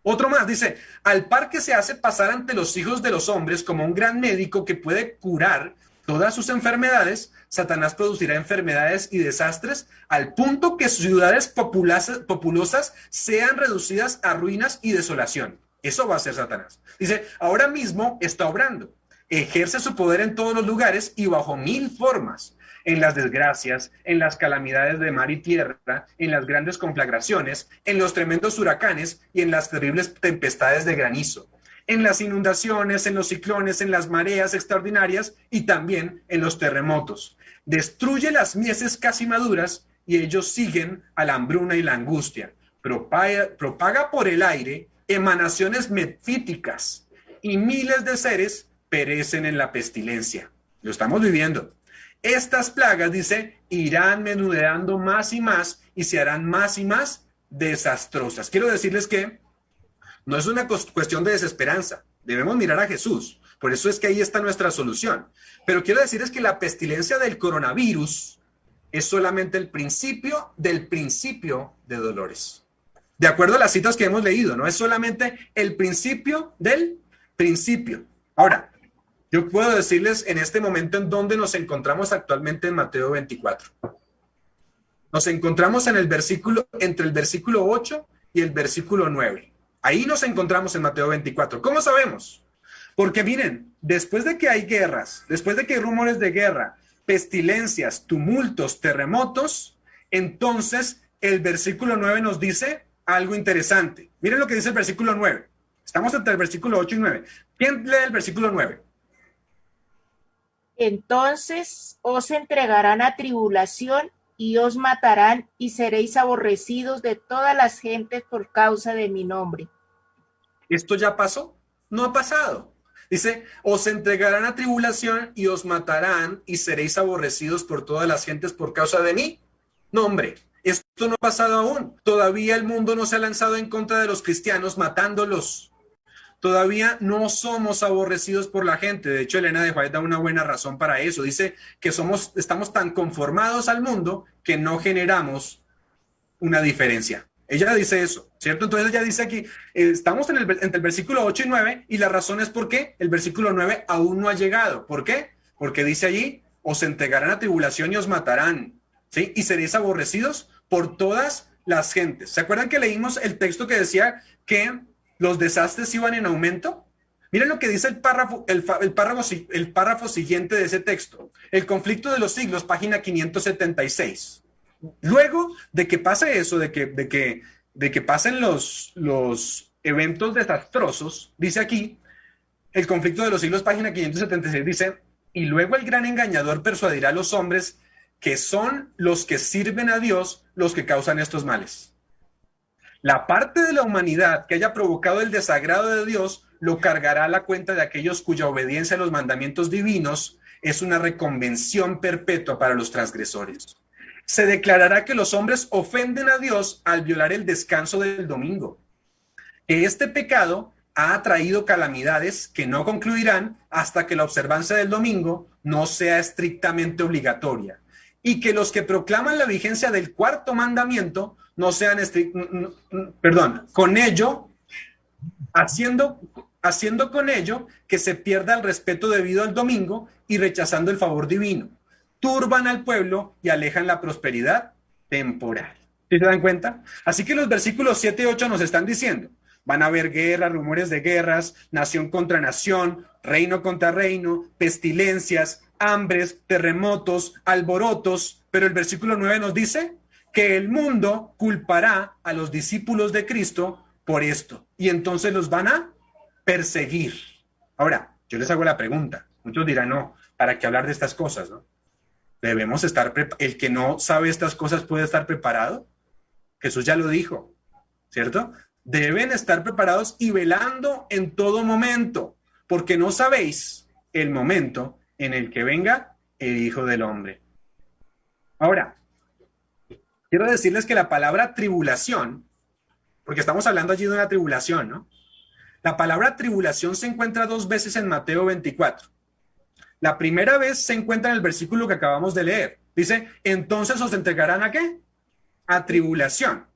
Otro más dice, al par que se hace pasar ante los hijos de los hombres como un gran médico que puede curar todas sus enfermedades, Satanás producirá enfermedades y desastres al punto que ciudades populosas sean reducidas a ruinas y desolación. Eso va a hacer Satanás. Dice, ahora mismo está obrando. Ejerce su poder en todos los lugares y bajo 1000 formas. En las desgracias, en las calamidades de mar y tierra, en las grandes conflagraciones, en los tremendos huracanes y en las terribles tempestades de granizo, en las inundaciones, en los ciclones, en las mareas extraordinarias y también en los terremotos. Destruye las mieses casi maduras y ellos siguen a la hambruna y la angustia. Propaga por el aire emanaciones metíficas y miles de seres perecen en la pestilencia. Lo estamos viviendo. Estas plagas, dice, irán menudeando más y más y se harán más y más desastrosas. Quiero decirles que no es una cuestión de desesperanza. Debemos mirar a Jesús. Por eso es que ahí está nuestra solución. Pero quiero decirles que la pestilencia del coronavirus es solamente el principio del principio de dolores. De acuerdo a las citas que hemos leído, no es solamente el principio del principio. Ahora, yo puedo decirles en este momento en dónde nos encontramos actualmente en Mateo 24. Nos encontramos en el versículo, entre el versículo 8 y el versículo 9. Ahí nos encontramos en Mateo 24. ¿Cómo sabemos? Porque miren, después de que hay guerras, después de que hay rumores de guerra, pestilencias, tumultos, terremotos, entonces el versículo 9 nos dice algo interesante. Miren lo que dice el versículo 9. Estamos entre el versículo 8 y 9. ¿Quién lee el versículo 9? Entonces os entregarán a tribulación y os matarán y seréis aborrecidos de todas las gentes por causa de mi nombre. ¿Esto ya pasó? No ha pasado. Dice, os entregarán a tribulación y os matarán y seréis aborrecidos por todas las gentes por causa de mi nombre. Esto no ha pasado aún. Todavía el mundo no se ha lanzado en contra de los cristianos matándolos. Todavía no somos aborrecidos por la gente. De hecho, Elena de White da una buena razón para eso. Dice que estamos tan conformados al mundo que no generamos una diferencia. Ella dice eso, ¿cierto? Entonces ella dice aquí, estamos entre el versículo 8 y 9 y la razón es porque el versículo 9 aún no ha llegado. ¿Por qué? Porque dice allí, os entregarán a tribulación y os matarán, ¿sí? Y seréis aborrecidos por todas las gentes. ¿Se acuerdan que leímos el texto que decía que los desastres iban en aumento? Miren lo que dice el párrafo siguiente de ese texto. El conflicto de los siglos, página 576. Luego de que pase eso, de que pasen los eventos desastrosos, dice aquí, el conflicto de los siglos, página 576, dice, y luego el gran engañador persuadirá a los hombres que son los que sirven a Dios los que causan estos males. La parte de la humanidad que haya provocado el desagrado de Dios lo cargará a la cuenta de aquellos cuya obediencia a los mandamientos divinos es una reconvención perpetua para los transgresores. Se declarará que los hombres ofenden a Dios al violar el descanso del domingo. Que este pecado ha traído calamidades que no concluirán hasta que la observancia del domingo no sea estrictamente obligatoria. Y que los que proclaman la vigencia del cuarto mandamiento no sean con ello, haciendo con ello que se pierda el respeto debido al domingo y rechazando el favor divino. Turban al pueblo y alejan la prosperidad temporal. ¿Sí se dan cuenta? Así que los versículos 7 y 8 nos están diciendo, van a haber guerras, rumores de guerras, nación contra nación, reino contra reino, pestilencias, hambres, terremotos, alborotos, pero el versículo 9 nos dice que el mundo culpará a los discípulos de Cristo por esto, y entonces los van a perseguir. Ahora, yo les hago la pregunta, muchos dirán, no, ¿para qué hablar de estas cosas, no? Debemos estar, el que no sabe estas cosas puede estar preparado. Jesús ya lo dijo, ¿cierto? Deben estar preparados y velando en todo momento, porque no sabéis el momento en el que venga el Hijo del Hombre. Ahora, quiero decirles que la palabra tribulación, porque estamos hablando allí de una tribulación, ¿no? La palabra tribulación se encuentra 2 veces en Mateo 24. La primera vez se encuentra en el versículo que acabamos de leer. Dice, entonces os entregarán ¿a qué? A tribulación.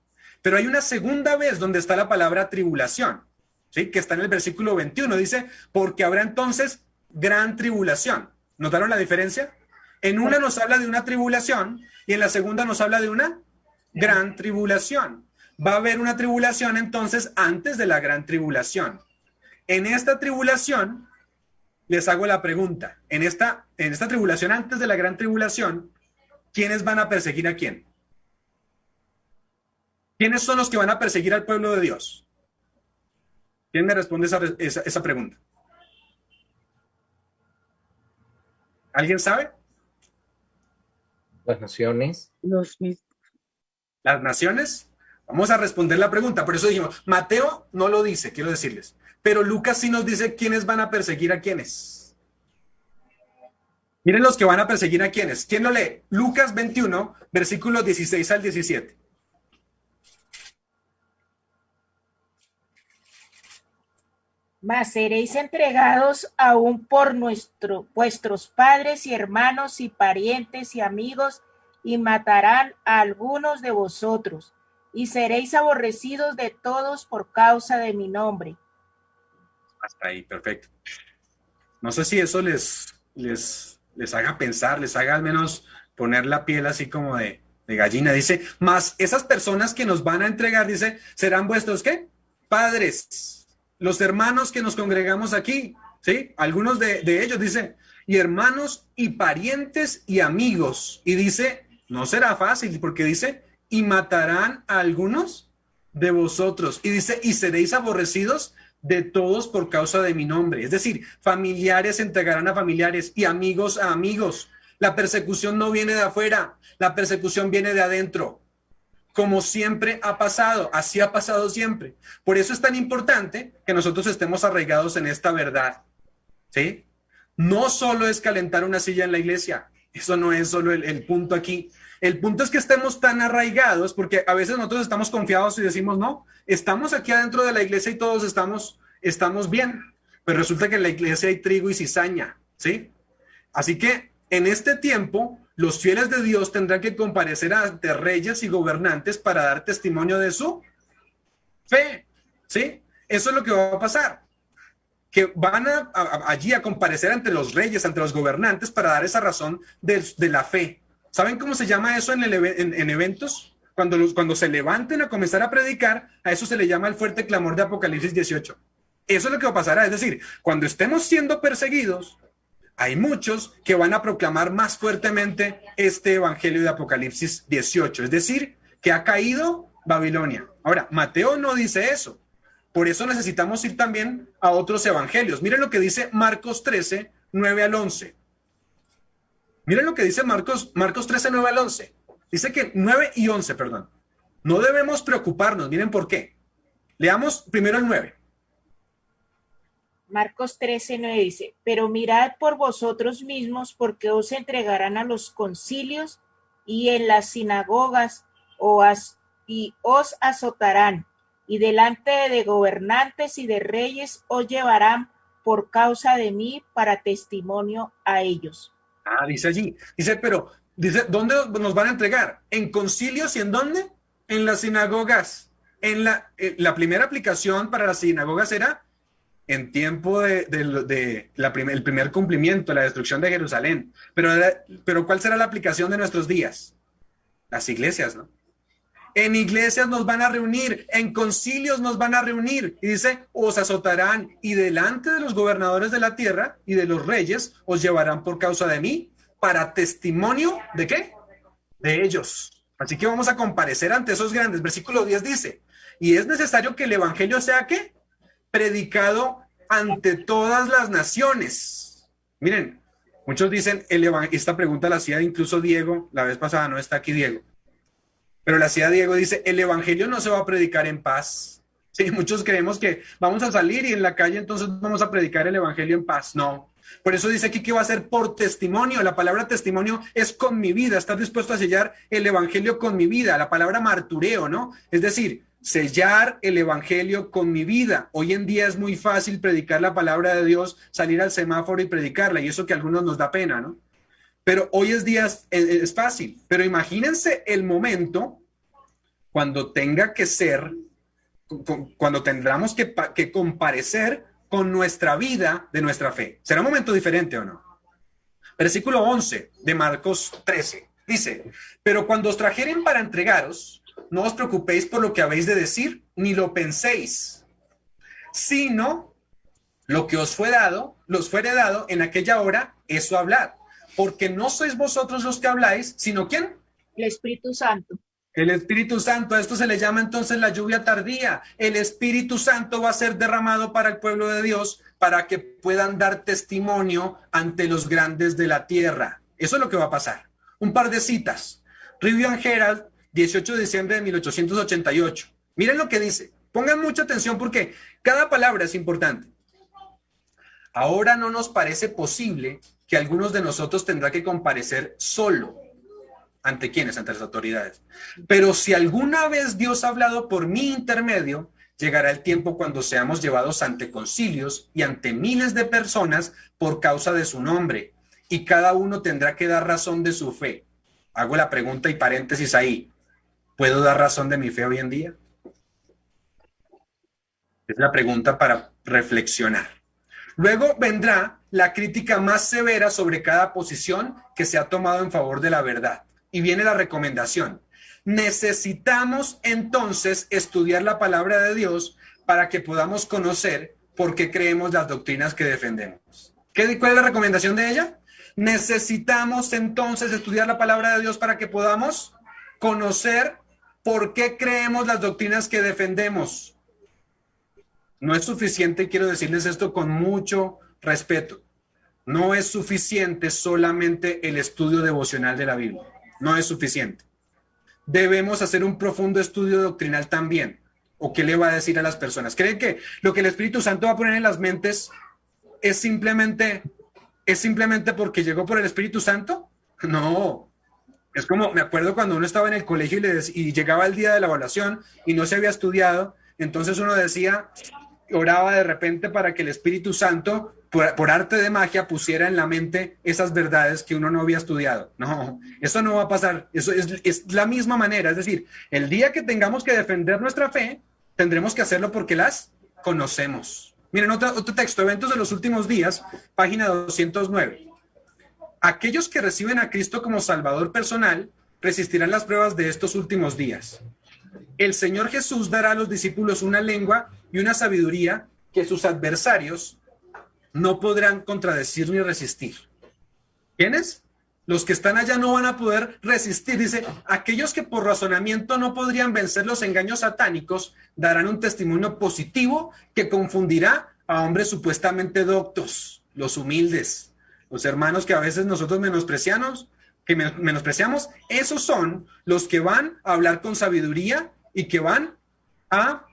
Pero hay una segunda vez donde está la palabra tribulación, ¿sí? Que está en el versículo 21. Dice, porque habrá entonces gran tribulación. ¿Notaron la diferencia? En una nos habla de una tribulación y en la segunda nos habla de una gran tribulación. Va a haber una tribulación entonces antes de la gran tribulación. En esta tribulación, les hago la pregunta, en esta tribulación antes de la gran tribulación, ¿quiénes van a perseguir a quién? ¿Quiénes son los que van a perseguir al pueblo de Dios? ¿Quién me responde esa pregunta? ¿Alguien sabe? Las naciones. ¿Las naciones? Vamos a responder la pregunta. Por eso dijimos, Mateo no lo dice, quiero decirles. Pero Lucas sí nos dice quiénes van a perseguir a quiénes. Miren los que van a perseguir a quiénes. ¿Quién lo lee? Lucas 21, versículos 16 al 17. Mas seréis entregados aún por vuestros padres y hermanos y parientes y amigos, y matarán a algunos de vosotros, y seréis aborrecidos de todos por causa de mi nombre. Hasta ahí, perfecto. No sé si eso les haga pensar, les haga al menos poner la piel así como de gallina. Dice, más esas personas que nos van a entregar, dice, serán vuestros, ¿qué? Padres. Los hermanos que nos congregamos aquí, ¿sí? Algunos de ellos, dice, y hermanos y parientes y amigos. Y dice, no será fácil, porque dice, y matarán a algunos de vosotros. Y dice, y seréis aborrecidos de todos por causa de mi nombre. Es decir, familiares se entregarán a familiares y amigos a amigos. La persecución no viene de afuera, la persecución viene de adentro. Como siempre ha pasado, así ha pasado siempre. Por eso es tan importante que nosotros estemos arraigados en esta verdad, ¿sí? No solo es calentar una silla en la iglesia, eso no es solo el punto aquí. El punto es que estemos tan arraigados, porque a veces nosotros estamos confiados y decimos, no, estamos aquí adentro de la iglesia y todos estamos bien, pero resulta que en la iglesia hay trigo y cizaña, ¿sí? Así que en este tiempo, los fieles de Dios tendrán que comparecer ante reyes y gobernantes para dar testimonio de su fe, ¿sí? Eso es lo que va a pasar, que van allí a comparecer ante los reyes, ante los gobernantes para dar esa razón de la fe. ¿Saben cómo se llama eso en eventos? Cuando se levanten a comenzar a predicar, a eso se le llama el fuerte clamor de Apocalipsis 18. Eso es lo que va a pasar, es decir, cuando estemos siendo perseguidos, hay muchos que van a proclamar más fuertemente este evangelio de Apocalipsis 18, es decir, que ha caído Babilonia. Ahora, Mateo no dice eso. Por eso necesitamos ir también a otros evangelios. Miren lo que dice Marcos 13, 9 al 11. Miren lo que dice Marcos 13, 9 al 11. Dice que 9 y 11, perdón. No debemos preocuparnos. Miren por qué. Leamos primero el 9. Marcos 13:9 dice, pero mirad por vosotros mismos, porque os entregarán a los concilios y en las sinagogas y os azotarán, y delante de gobernantes y de reyes os llevarán por causa de mí para testimonio a ellos. Dice allí. Dice, ¿dónde nos van a entregar? ¿En concilios y en dónde? En las sinagogas. La primera aplicación para las sinagogas era en tiempo el primer cumplimiento, la destrucción de Jerusalén. Pero ¿cuál será la aplicación de nuestros días? Las iglesias, ¿no? En iglesias nos van a reunir, en concilios nos van a reunir. Y dice, os azotarán y delante de los gobernadores de la tierra y de los reyes os llevarán por causa de mí para testimonio ¿de qué? De ellos. Así que vamos a comparecer ante esos grandes. Versículo 10 dice, y es necesario que el evangelio sea ¿qué? Predicado ante todas las naciones. Miren, muchos dicen, esta pregunta la hacía incluso Diego, la vez pasada no está aquí Diego, pero la hacía Diego, dice, el evangelio no se va a predicar en paz. Sí, muchos creemos que vamos a salir y en la calle entonces vamos a predicar el evangelio en paz. No, por eso dice aquí que va a ser por testimonio. La palabra testimonio es con mi vida, estar dispuesto a sellar el evangelio con mi vida. La palabra martureo, ¿no? Es decir, sellar el evangelio con mi vida. Hoy en día es muy fácil predicar la palabra de Dios, salir al semáforo y predicarla, y eso que a algunos nos da pena, ¿no? Pero hoy es fácil. Pero imagínense el momento cuando tenga que ser, cuando tendremos que comparecer con nuestra vida de nuestra fe. ¿Será un momento diferente o no? Versículo 11 de Marcos 13 dice: pero cuando os trajeren para entregaros, no os preocupéis por lo que habéis de decir, ni lo penséis, sino lo que os fuere dado en aquella hora, eso hablad, porque no sois vosotros los que habláis, sino ¿quién? El Espíritu Santo. El Espíritu Santo. A esto se le llama entonces la lluvia tardía. El Espíritu Santo va a ser derramado para el pueblo de Dios para que puedan dar testimonio ante los grandes de la tierra. Eso es lo que va a pasar. Un par de citas. Review and Herald, 18 de diciembre de 1888. Miren lo que dice. Pongan mucha atención porque cada palabra es importante. Ahora no nos parece posible que algunos de nosotros tendrá que comparecer solo. ¿Ante quiénes? Ante las autoridades. Pero si alguna vez Dios ha hablado por mi intermedio, llegará el tiempo cuando seamos llevados ante concilios y ante miles de personas por causa de su nombre, y cada uno tendrá que dar razón de su fe. Hago la pregunta y paréntesis ahí. ¿Puedo dar razón de mi fe hoy en día? Es la pregunta para reflexionar. Luego vendrá la crítica más severa sobre cada posición que se ha tomado en favor de la verdad. Y viene la recomendación. Necesitamos entonces estudiar la palabra de Dios para que podamos conocer por qué creemos las doctrinas que defendemos. ¿Cuál es la recomendación de ella? Necesitamos entonces estudiar la palabra de Dios para que podamos conocer por qué creemos las doctrinas que defendemos. No es suficiente, y quiero decirles esto con mucho respeto, no es suficiente solamente el estudio devocional de la Biblia. No es suficiente. Debemos hacer un profundo estudio doctrinal también. ¿O qué le va a decir a las personas? ¿Creen que lo que el Espíritu Santo va a poner en las mentes es simplemente porque llegó por el Espíritu Santo? No. Es como, me acuerdo cuando uno estaba en el colegio y llegaba el día de la evaluación y no se había estudiado, entonces uno decía, oraba de repente para que el Espíritu Santo, por arte de magia, pusiera en la mente esas verdades que uno no había estudiado. No, eso no va a pasar. Eso es la misma manera. Es decir, el día que tengamos que defender nuestra fe, tendremos que hacerlo porque las conocemos. Miren, otro texto, Eventos de los Últimos Días, página 209. Aquellos que reciben a Cristo como Salvador personal resistirán las pruebas de estos últimos días. El Señor Jesús dará a los discípulos una lengua y una sabiduría que sus adversarios no podrán contradecir ni resistir. ¿Quiénes? Los que están allá no van a poder resistir. Dice, aquellos que por razonamiento no podrían vencer los engaños satánicos darán un testimonio positivo que confundirá a hombres supuestamente doctos, los humildes, los hermanos que a veces nosotros menospreciamos, esos son los que van a hablar con sabiduría y que van a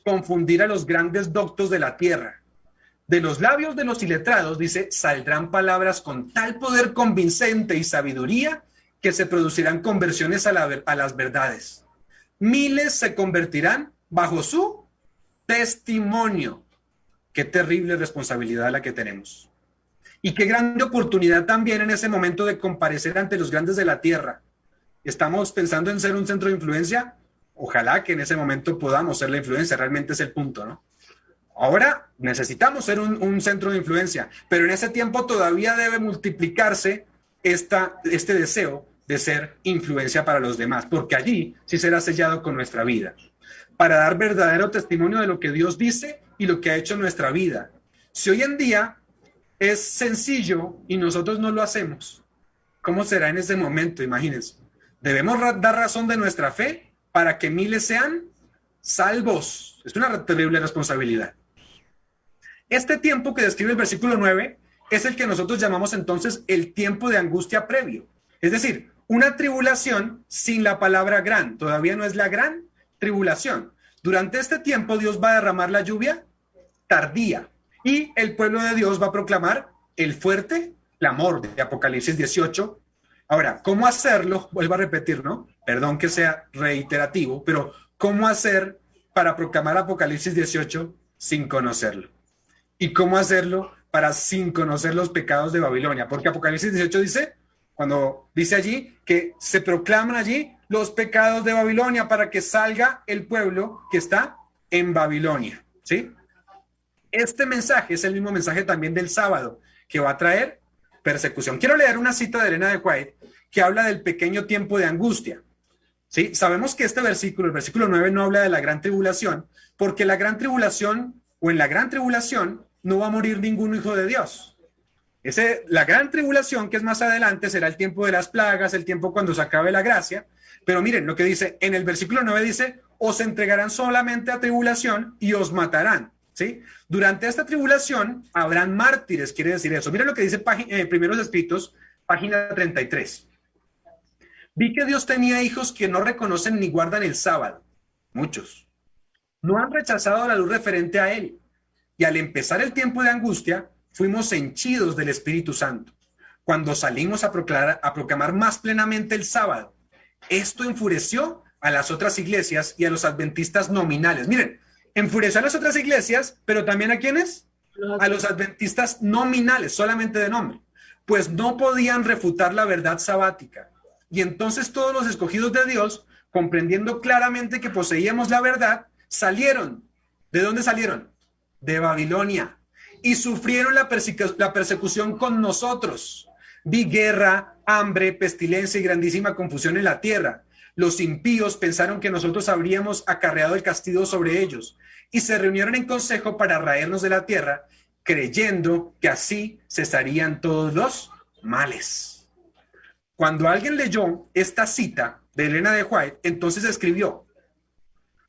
confundir a los grandes doctos de la tierra. De los labios de los iletrados, dice, saldrán palabras con tal poder convincente y sabiduría que se producirán conversiones a las verdades. Miles se convertirán bajo su testimonio. Qué terrible responsabilidad la que tenemos. Y qué grande oportunidad también en ese momento de comparecer ante los grandes de la tierra. ¿Estamos pensando en ser un centro de influencia? Ojalá que en ese momento podamos ser la influencia, realmente es el punto, ¿no? Ahora necesitamos ser un centro de influencia, pero en ese tiempo todavía debe multiplicarse este deseo de ser influencia para los demás, porque allí sí será sellado con nuestra vida, para dar verdadero testimonio de lo que Dios dice y lo que ha hecho en nuestra vida. Si hoy en día es sencillo y nosotros no lo hacemos, ¿cómo será en ese momento? Imagínense. Debemos dar razón de nuestra fe para que miles sean salvos. Es una terrible responsabilidad. Este tiempo que describe el versículo 9 es el que nosotros llamamos entonces el tiempo de angustia previo. Es decir, una tribulación sin la palabra gran. Todavía no es la gran tribulación. Durante este tiempo Dios va a derramar la lluvia tardía y el pueblo de Dios va a proclamar el fuerte clamor de Apocalipsis 18. Ahora, ¿cómo hacerlo? Vuelvo a repetir, ¿no? Perdón que sea reiterativo, pero ¿cómo hacer para proclamar Apocalipsis 18 sin conocerlo? ¿Y cómo hacerlo para sin conocer los pecados de Babilonia? Porque Apocalipsis 18 dice, cuando dice allí que se proclaman allí los pecados de Babilonia para que salga el pueblo que está en Babilonia, ¿sí? Este mensaje es el mismo mensaje también del sábado, que va a traer persecución. Quiero leer una cita de Elena de White que habla del pequeño tiempo de angustia, ¿sí? Sabemos que este versículo, el versículo 9, no habla de la gran tribulación, porque la gran tribulación, o en la gran tribulación, no va a morir ningún hijo de Dios. La gran tribulación, que es más adelante, será el tiempo de las plagas, el tiempo cuando se acabe la gracia. Pero miren lo que dice, en el versículo 9 dice, os entregarán solamente a tribulación y os matarán, ¿sí? Durante esta tribulación habrán mártires, quiere decir eso. Miren lo que dice Primeros Escritos, página 33. Vi que Dios tenía hijos que no reconocen ni guardan el sábado, muchos. No han rechazado la luz referente a él. Y al empezar el tiempo de angustia, fuimos henchidos del Espíritu Santo. Cuando salimos a proclamar más plenamente el sábado, esto enfureció a las otras iglesias y a los adventistas nominales. Miren, enfureció a las otras iglesias, pero también ¿a quiénes? A los adventistas nominales, solamente de nombre, pues no podían refutar la verdad sabática. Y entonces todos los escogidos de Dios, comprendiendo claramente que poseíamos la verdad, salieron. ¿De dónde salieron? De Babilonia. Y sufrieron la persecución con nosotros. Vi guerra, hambre, pestilencia y grandísima confusión en la tierra. Los impíos pensaron que nosotros habríamos acarreado el castigo sobre ellos y se reunieron en consejo para raernos de la tierra, creyendo que así cesarían todos los males. Cuando alguien leyó esta cita de Elena de White, entonces escribió,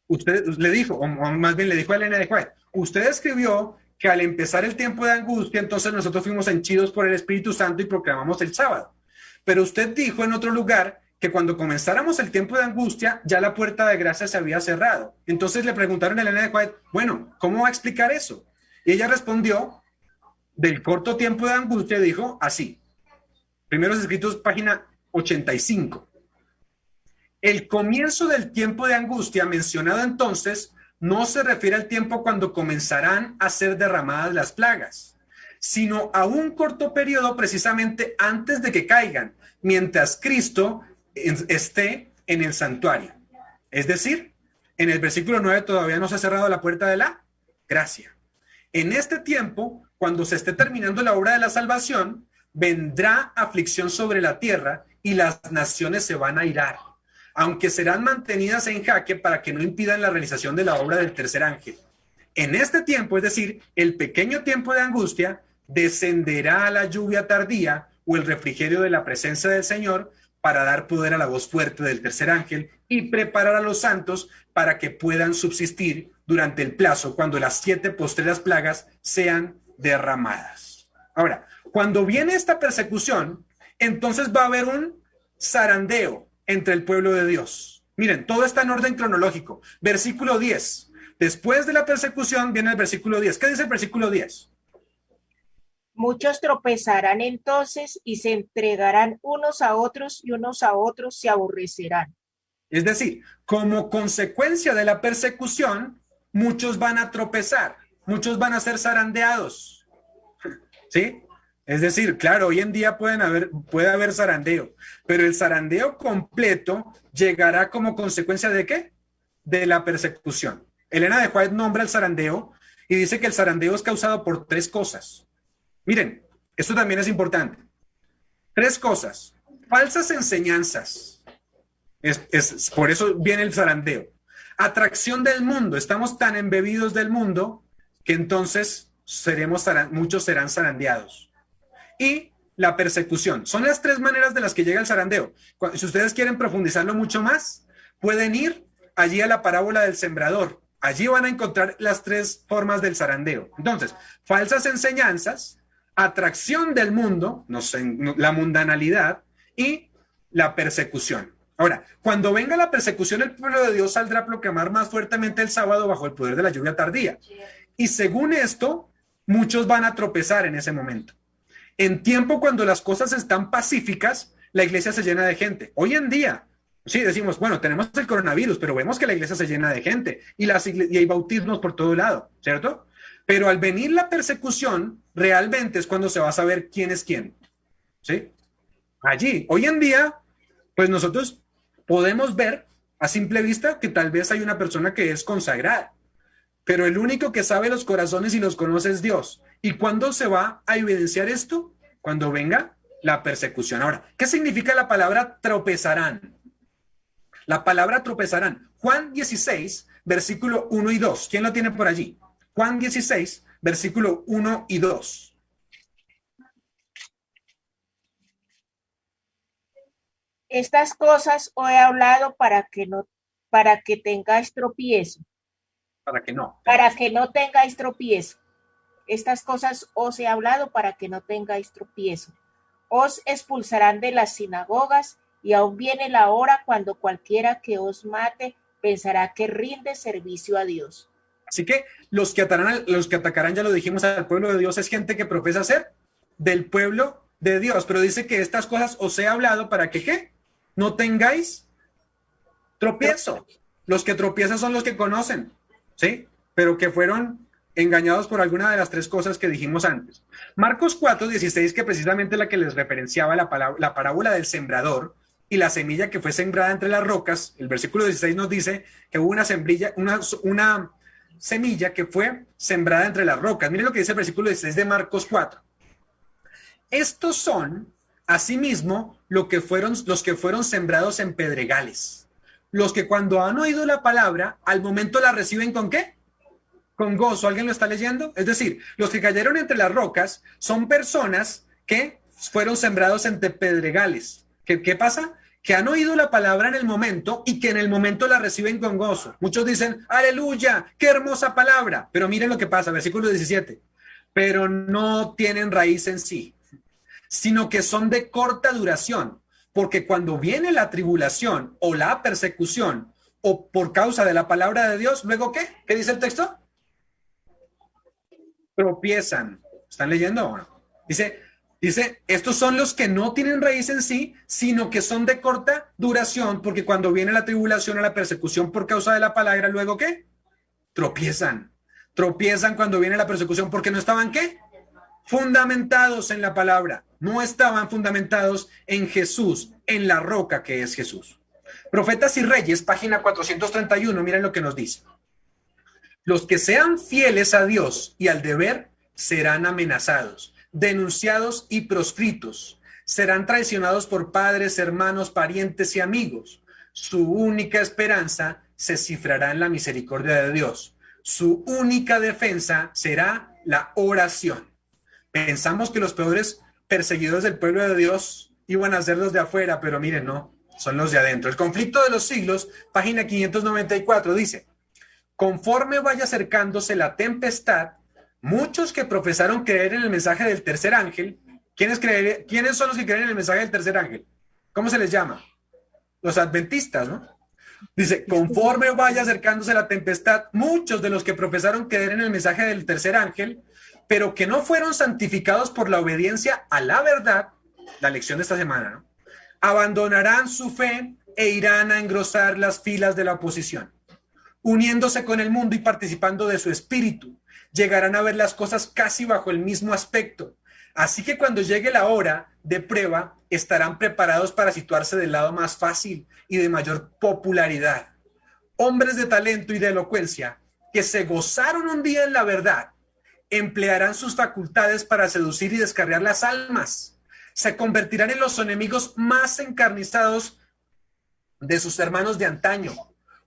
le dijo a Elena de White, usted escribió que al empezar el tiempo de angustia, entonces nosotros fuimos henchidos por el Espíritu Santo y proclamamos el sábado. Pero usted dijo en otro lugar que cuando comenzáramos el tiempo de angustia, ya la puerta de gracia se había cerrado. Entonces le preguntaron a Elena de White, bueno, ¿cómo va a explicar eso? Y ella respondió, del corto tiempo de angustia, dijo así. Primeros Escritos, página 85. El comienzo del tiempo de angustia mencionado entonces no se refiere al tiempo cuando comenzarán a ser derramadas las plagas, sino a un corto periodo precisamente antes de que caigan, mientras Cristo esté en el santuario. Es decir, en el versículo 9 todavía no se ha cerrado la puerta de la gracia. En este tiempo, cuando se esté terminando la obra de la salvación, vendrá aflicción sobre la tierra y las naciones se van a irar, aunque serán mantenidas en jaque para que no impidan la realización de la obra del tercer ángel. En este tiempo, es decir, el pequeño tiempo de angustia, descenderá la lluvia tardía o el refrigerio de la presencia del Señor para dar poder a la voz fuerte del tercer ángel y preparar a los santos para que puedan subsistir durante el plazo cuando las 7 postreras plagas sean derramadas. Ahora, cuando viene esta persecución, entonces va a haber un zarandeo entre el pueblo de Dios. Miren, todo está en orden cronológico. Versículo 10. Después de la persecución viene el versículo 10. ¿Qué dice el versículo 10? Muchos tropezarán entonces y se entregarán unos a otros y unos a otros se aborrecerán. Es decir, como consecuencia de la persecución, muchos van a tropezar, muchos van a ser zarandeados. ¿Sí? Es decir, claro, hoy en día puede haber zarandeo, pero el zarandeo completo llegará como consecuencia ¿de qué? De la persecución. Elena de White nombra el zarandeo y dice que el zarandeo es causado por 3 cosas. Miren, esto también es importante. 3 cosas. Falsas enseñanzas. Por eso viene el zarandeo. Atracción del mundo. Estamos tan embebidos del mundo que entonces muchos serán zarandeados. Y la persecución. Son las 3 maneras de las que llega el zarandeo. Si ustedes quieren profundizarlo mucho más, pueden ir allí a la parábola del sembrador. Allí van a encontrar las 3 formas del zarandeo. Entonces, falsas enseñanzas, atracción del mundo, la mundanalidad y la persecución. Ahora, cuando venga la persecución, el pueblo de Dios saldrá a proclamar más fuertemente el sábado bajo el poder de la lluvia tardía. Y según esto, muchos van a tropezar en ese momento. En tiempo cuando las cosas están pacíficas, la iglesia se llena de gente. Hoy en día, sí, decimos, bueno, tenemos el coronavirus, pero vemos que la iglesia se llena de gente y hay bautismos por todo lado, ¿cierto? Pero al venir la persecución, realmente es cuando se va a saber quién es quién, ¿sí? Allí, hoy en día, pues nosotros Podemos ver a simple vista que tal vez hay una persona que es consagrada, pero el único que sabe los corazones y los conoce es Dios. ¿Y cuándo se va a evidenciar esto? Cuando venga la persecución. Ahora, ¿qué significa la palabra tropezarán? La palabra tropezarán. Juan 16, versículo 1 y 2. ¿Quién lo tiene por allí? Juan 16, versículo 1 y 2. Estas cosas os he hablado para que tengáis tropiezo. Para que no. Para que no tengáis tropiezo. Estas cosas os he hablado para que no tengáis tropiezo. Os expulsarán de las sinagogas y aún viene la hora cuando cualquiera que os mate pensará que rinde servicio a Dios. Así que los que atacarán, ya lo dijimos, al pueblo de Dios es gente que profesa ser del pueblo de Dios, pero dice que estas cosas os he hablado para que ¿qué? No tengáis tropiezo. Los que tropiezan son los que conocen, ¿sí? Pero que fueron engañados por alguna de las tres cosas que dijimos antes. Marcos 4:16, que precisamente la que les referenciaba la parábola del sembrador y la semilla que fue sembrada entre las rocas, el versículo 16 nos dice que hubo una semilla que fue sembrada entre las rocas. Miren lo que dice el versículo 16 de Marcos 4. Estos son, asimismo, los que fueron sembrados en pedregales. Los que cuando han oído la palabra, al momento la reciben ¿con qué? Con gozo. ¿Alguien lo está leyendo? Es decir, los que cayeron entre las rocas son personas que fueron sembrados entre pedregales. ¿Qué pasa? Que han oído la palabra en el momento y que en el momento la reciben con gozo. Muchos dicen, aleluya, qué hermosa palabra. Pero miren lo que pasa, versículo 17. Pero no tienen raíz en sí, sino que son de corta duración. Porque cuando viene la tribulación o la persecución o por causa de la palabra de Dios, ¿luego qué? ¿Qué dice el texto? Tropiezan. ¿Están leyendo o no? Dice, estos son los que no tienen raíz en sí, sino que son de corta duración, porque cuando viene la tribulación o la persecución por causa de la palabra, ¿luego qué? Tropiezan. Tropiezan cuando viene la persecución porque no estaban ¿qué? Fundamentados en la palabra. No estaban fundamentados en Jesús, en la roca que es Jesús. Profetas y Reyes, página 431, miren lo que nos dice. Los que sean fieles a Dios y al deber serán amenazados, denunciados y proscritos. Serán traicionados por padres, hermanos, parientes y amigos. Su única esperanza se cifrará en la misericordia de Dios. Su única defensa será la oración. Pensamos que los peores perseguidores del pueblo de Dios iban a ser los de afuera, pero miren, no, son los de adentro. El conflicto de los siglos, página 594, dice: conforme vaya acercándose la tempestad, muchos que profesaron creer en el mensaje del tercer ángel. ¿Quiénes son los que creen en el mensaje del tercer ángel? ¿Cómo se les llama? Los adventistas, ¿no? Dice, conforme vaya acercándose la tempestad, muchos de los que profesaron creer en el mensaje del tercer ángel, pero que no fueron santificados por la obediencia a la verdad, la lección de esta semana, ¿no? Abandonarán su fe e irán a engrosar las filas de la oposición. Uniéndose con el mundo y participando de su espíritu, llegarán a ver las cosas casi bajo el mismo aspecto. Así que cuando llegue la hora de prueba, estarán preparados para situarse del lado más fácil y de mayor popularidad. Hombres de talento y de elocuencia que se gozaron un día en la verdad, emplearán sus facultades para seducir y descarriar las almas. Se convertirán en los enemigos más encarnizados de sus hermanos de antaño.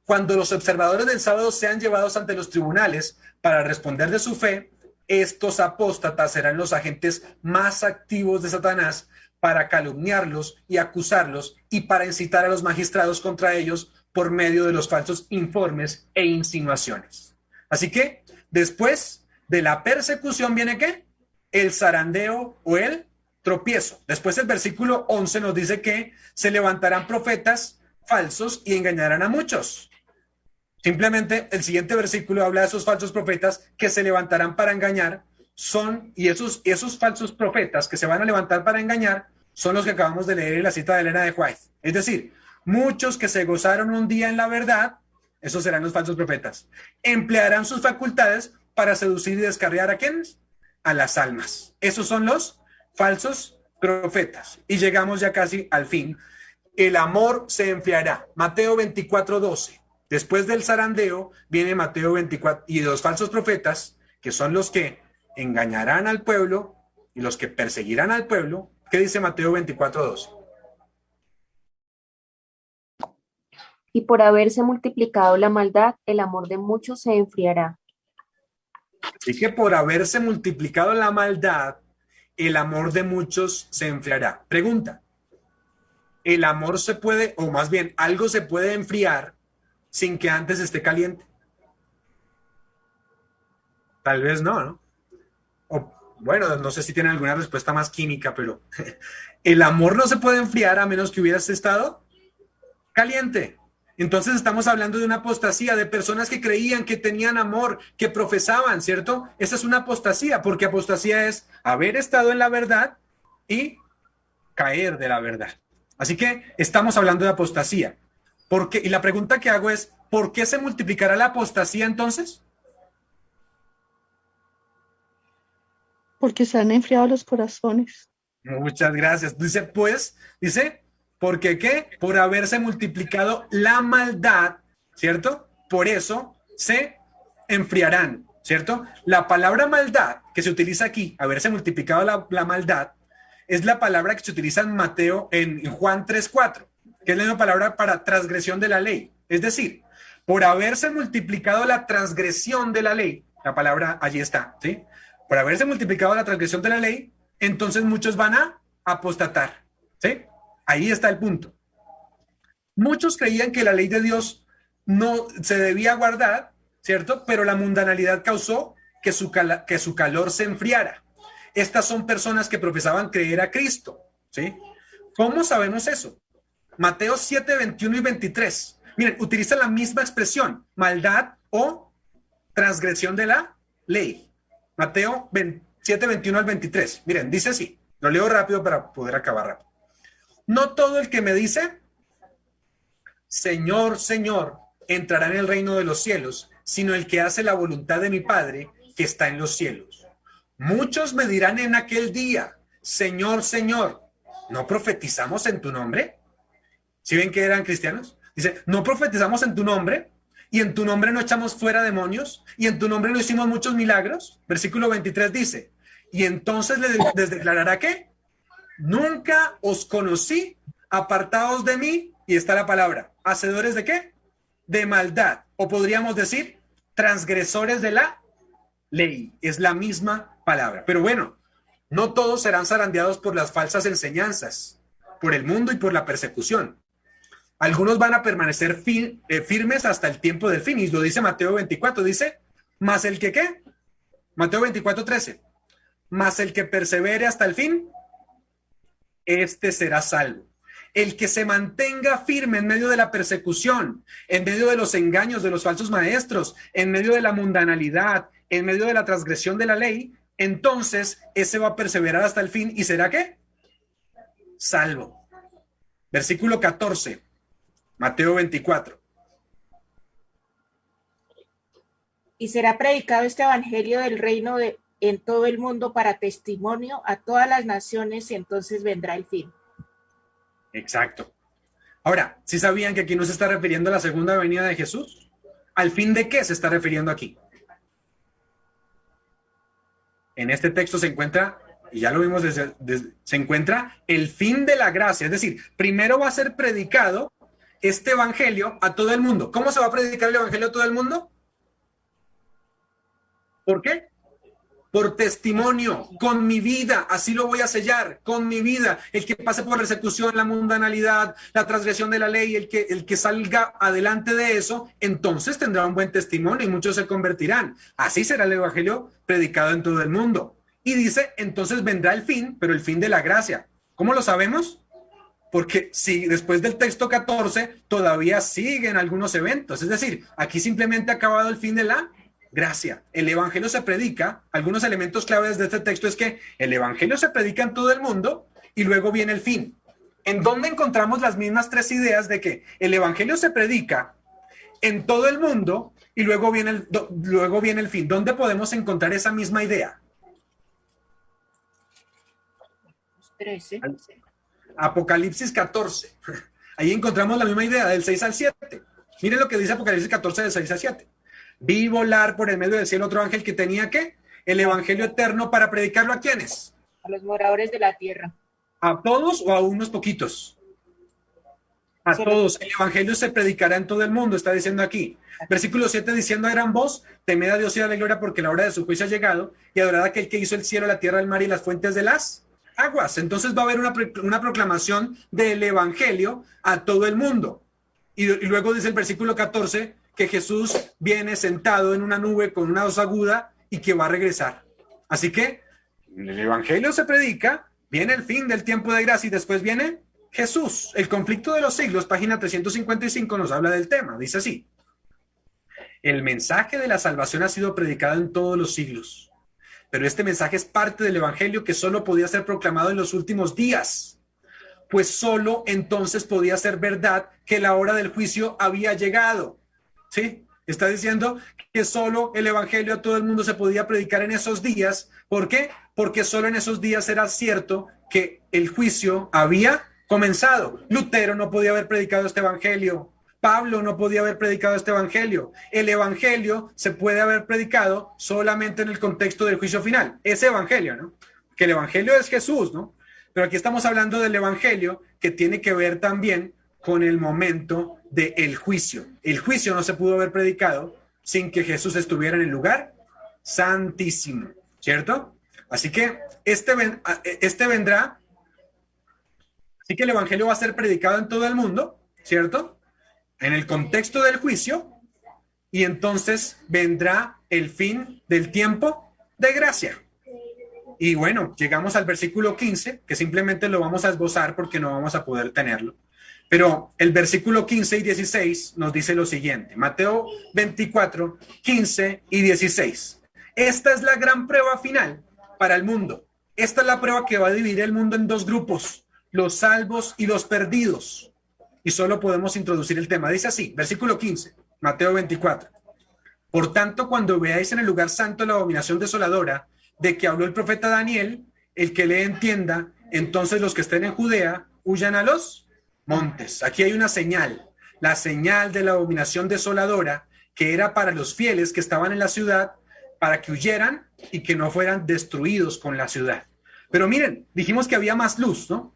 Cuando los observadores del sábado sean llevados ante los tribunales para responder de su fe, estos apóstatas serán los agentes más activos de Satanás para calumniarlos y acusarlos y para incitar a los magistrados contra ellos por medio de los falsos informes e insinuaciones. Así que, después de la persecución viene ¿qué? El zarandeo o el tropiezo. Después el versículo 11 nos dice que se levantarán profetas falsos y engañarán a muchos. Simplemente el siguiente versículo habla de esos falsos profetas que se levantarán para engañar, y esos falsos profetas que se van a levantar para engañar son los que acabamos de leer en la cita de Elena de White. Es decir, muchos que se gozaron un día en la verdad, esos serán los falsos profetas. Emplearán sus facultades para seducir y descarriar ¿a quiénes? A las almas. Esos son los falsos profetas. Y llegamos ya casi al fin. el amor se enfriará. Mateo 24:12. Después del zarandeo viene Mateo 24 y los falsos profetas, que son los que engañarán al pueblo y los que perseguirán al pueblo. ¿Qué dice Mateo 24:12? Y por haberse multiplicado la maldad, el amor de muchos se enfriará. Así que por haberse multiplicado la maldad, el amor de muchos se enfriará. Pregunta, ¿el amor se puede, o más bien, algo se puede enfriar sin que antes esté caliente? Tal vez no, ¿no? O, bueno, no sé si tienen alguna respuesta más química, pero el amor no se puede enfriar a menos que hubieras estado caliente. Entonces estamos hablando de una apostasía, de personas que creían que tenían amor, que profesaban, ¿cierto? Esa es una apostasía, porque apostasía es haber estado en la verdad y caer de la verdad. Así que estamos hablando de apostasía. ¿Por qué? Y la pregunta que hago es, ¿por qué se multiplicará la apostasía entonces? Porque se han enfriado los corazones. Muchas gracias. Dice, ¿porque qué? Por haberse multiplicado la maldad, ¿cierto? Por eso se enfriarán, ¿cierto? La palabra maldad que se utiliza aquí, haberse multiplicado la maldad, es la palabra que se utiliza en Mateo, en Juan 3:4, que es la misma palabra para transgresión de la ley. Es decir, por haberse multiplicado la transgresión de la ley, la palabra allí está, ¿sí? Por haberse multiplicado la transgresión de la ley, entonces muchos van a apostatar, ¿sí? Ahí está el punto. Muchos creían que la ley de Dios no se debía guardar, ¿cierto? Pero la mundanalidad causó que su calor se enfriara. Estas son personas que profesaban creer a Cristo, ¿sí? ¿Cómo sabemos eso? Mateo 7:21 y 23. Miren, utilizan la misma expresión, maldad o transgresión de la ley. Mateo 7:21 al 23. Miren, dice así. Lo leo rápido para poder acabar rápido. No todo el que me dice, Señor, Señor, entrará en el reino de los cielos, sino el que hace la voluntad de mi Padre que está en los cielos. Muchos me dirán en aquel día, Señor, Señor, ¿no profetizamos en tu nombre? ¿Sí ven que eran cristianos? Dice, ¿no profetizamos en tu nombre? ¿Y en tu nombre no echamos fuera demonios? ¿Y en tu nombre no hicimos muchos milagros? Versículo 23 dice, y entonces les declarará ¿qué? Nunca os conocí, apartados de mí, y está la palabra, ¿hacedores de qué? De maldad, o podríamos decir, transgresores de la ley, es la misma palabra. Pero bueno, no todos serán zarandeados por las falsas enseñanzas, por el mundo y por la persecución. Algunos van a permanecer firmes hasta el tiempo del fin, y lo dice Mateo 24, dice, ¿mas el que qué? Mateo 24:13, mas el que persevere hasta el fin, este será salvo. El que se mantenga firme en medio de la persecución, en medio de los engaños de los falsos maestros, en medio de la mundanalidad, en medio de la transgresión de la ley, entonces ese va a perseverar hasta el fin y será ¿qué? Salvo. Versículo 14, Mateo 24. Y será predicado este evangelio del reino en todo el mundo para testimonio a todas las naciones, y entonces vendrá el fin. Exacto. Ahora, ¿sí sabían que aquí no se está refiriendo a la segunda venida de Jesús? ¿Al fin de qué se está refiriendo aquí? En este texto se encuentra, y ya lo vimos, se encuentra el fin de la gracia. Es decir, primero va a ser predicado este evangelio a todo el mundo. ¿Cómo se va a predicar el evangelio a todo el mundo? ¿Por qué? Por testimonio, con mi vida, así lo voy a sellar, con mi vida. El que pase por persecución, la mundanalidad, la transgresión de la ley, el que salga adelante de eso, entonces tendrá un buen testimonio y muchos se convertirán. Así será el evangelio predicado en todo el mundo. Y dice, entonces vendrá el fin, pero el fin de la gracia. ¿Cómo lo sabemos? Porque si después del texto 14 todavía siguen algunos eventos. Es decir, aquí simplemente ha acabado el fin de la gracia. El evangelio se predica, algunos elementos claves de este texto es que el evangelio se predica en todo el mundo y luego viene el fin. ¿En dónde encontramos las mismas tres ideas de que el evangelio se predica en todo el mundo y luego viene el fin? ¿Dónde podemos encontrar esa misma idea? 13. Apocalipsis 14. Ahí encontramos la misma idea del 6 al 7. Miren lo que dice Apocalipsis 14 del 6 al 7. Vi volar por el medio del cielo otro ángel que tenía ¿qué? El evangelio eterno para predicarlo ¿a quiénes? A los moradores de la tierra. ¿A todos o a unos poquitos? A todos. El evangelio se predicará en todo el mundo, está diciendo aquí. Versículo 7 diciendo a gran voz, temed a Dios y dale gloria porque la hora de su juicio ha llegado y adorad a aquel que hizo el cielo, la tierra, el mar y las fuentes de las aguas. Entonces va a haber una proclamación del evangelio a todo el mundo. Y luego dice el versículo 14 que Jesús viene sentado en una nube con una voz aguda y que va a regresar. Así que el evangelio se predica, viene el fin del tiempo de gracia y después viene Jesús. El conflicto de los siglos, página 355, nos habla del tema. Dice así: el mensaje de la salvación ha sido predicado en todos los siglos, pero este mensaje es parte del evangelio que solo podía ser proclamado en los últimos días, pues solo entonces podía ser verdad que la hora del juicio había llegado. ¿Sí? Está diciendo que solo el evangelio a todo el mundo se podía predicar en esos días. ¿Por qué? Porque solo en esos días era cierto que el juicio había comenzado. Lutero no podía haber predicado este evangelio. Pablo no podía haber predicado este evangelio. El evangelio se puede haber predicado solamente en el contexto del juicio final. Ese evangelio, ¿no? Que el evangelio es Jesús, ¿no? Pero aquí estamos hablando del evangelio que tiene que ver también con el momento del juicio. El juicio no se pudo haber predicado sin que Jesús estuviera en el lugar santísimo, ¿cierto? Así que este vendrá, así que el evangelio va a ser predicado en todo el mundo, ¿cierto? En el contexto del juicio, y entonces vendrá el fin del tiempo de gracia. Y bueno, llegamos al versículo 15, que simplemente lo vamos a esbozar porque no vamos a poder tenerlo. Pero el versículo 15 y 16 nos dice lo siguiente. Mateo 24, 15 y 16. Esta es la gran prueba final para el mundo. Esta es la prueba que va a dividir el mundo en dos grupos, los salvos y los perdidos. Y solo podemos introducir el tema. Dice así, versículo 15, Mateo 24. Por tanto, cuando veáis en el lugar santo la abominación desoladora de que habló el profeta Daniel, el que le entienda, entonces los que estén en Judea huyan a los montes. Aquí hay una señal, la señal de la abominación desoladora, que era para los fieles que estaban en la ciudad, para que huyeran y que no fueran destruidos con la ciudad. Pero miren, dijimos que había más luz, ¿no?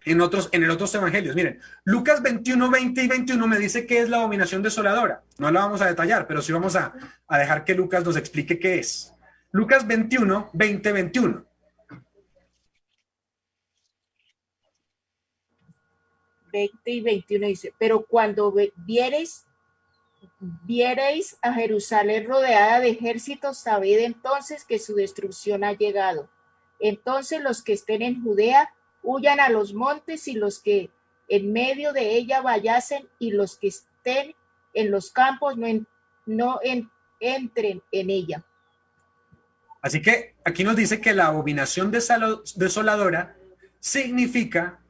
En el otros evangelios. Miren, Lucas 21, 20 y 21 me dice qué es la abominación desoladora. No la vamos a detallar, pero sí vamos a dejar que Lucas nos explique qué es. Lucas 21, 20, 21. 20 y 21 dice, pero cuando viereis a Jerusalén rodeada de ejércitos, sabed entonces que su destrucción ha llegado. Entonces los que estén en Judea huyan a los montes, y los que en medio de ella vayasen, y los que estén en los campos no entren en ella. Así que aquí nos dice que la abominación desoladora significa,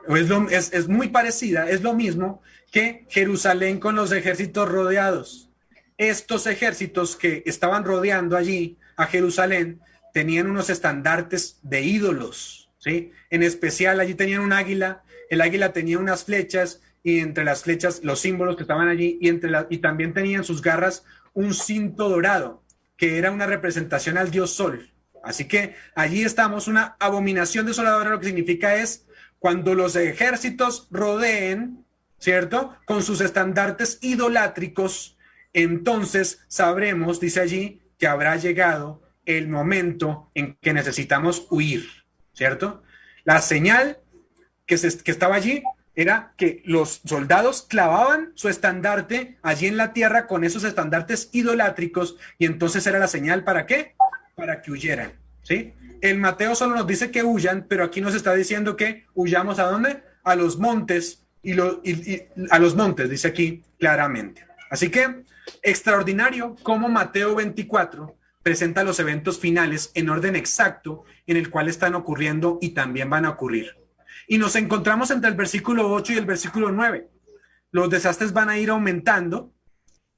o es muy parecida, es lo mismo que Jerusalén con los ejércitos rodeados. Estos ejércitos que estaban rodeando allí a Jerusalén tenían unos estandartes de ídolos, ¿sí? En especial allí tenían un águila, el águila tenía unas flechas, y entre las flechas los símbolos que estaban allí, y también tenían sus garras un cinto dorado, que era una representación al dios Sol. Así que allí estamos, una abominación desoladora, lo que significa es cuando los ejércitos rodeen, ¿cierto?, con sus estandartes idolátricos, entonces sabremos, dice allí, que habrá llegado el momento en que necesitamos huir, ¿cierto? La señal que estaba allí era que los soldados clavaban su estandarte allí en la tierra con esos estandartes idolátricos, y entonces era la señal, ¿para qué? Para que huyeran, ¿sí? El Mateo solo nos dice que huyan, pero aquí nos está diciendo que huyamos, ¿a dónde? A los montes, y a los montes, dice aquí claramente. Así que, extraordinario cómo Mateo 24 presenta los eventos finales en orden exacto en el cual están ocurriendo y también van a ocurrir. Y nos encontramos entre el versículo 8 y el versículo 9. Los desastres van a ir aumentando,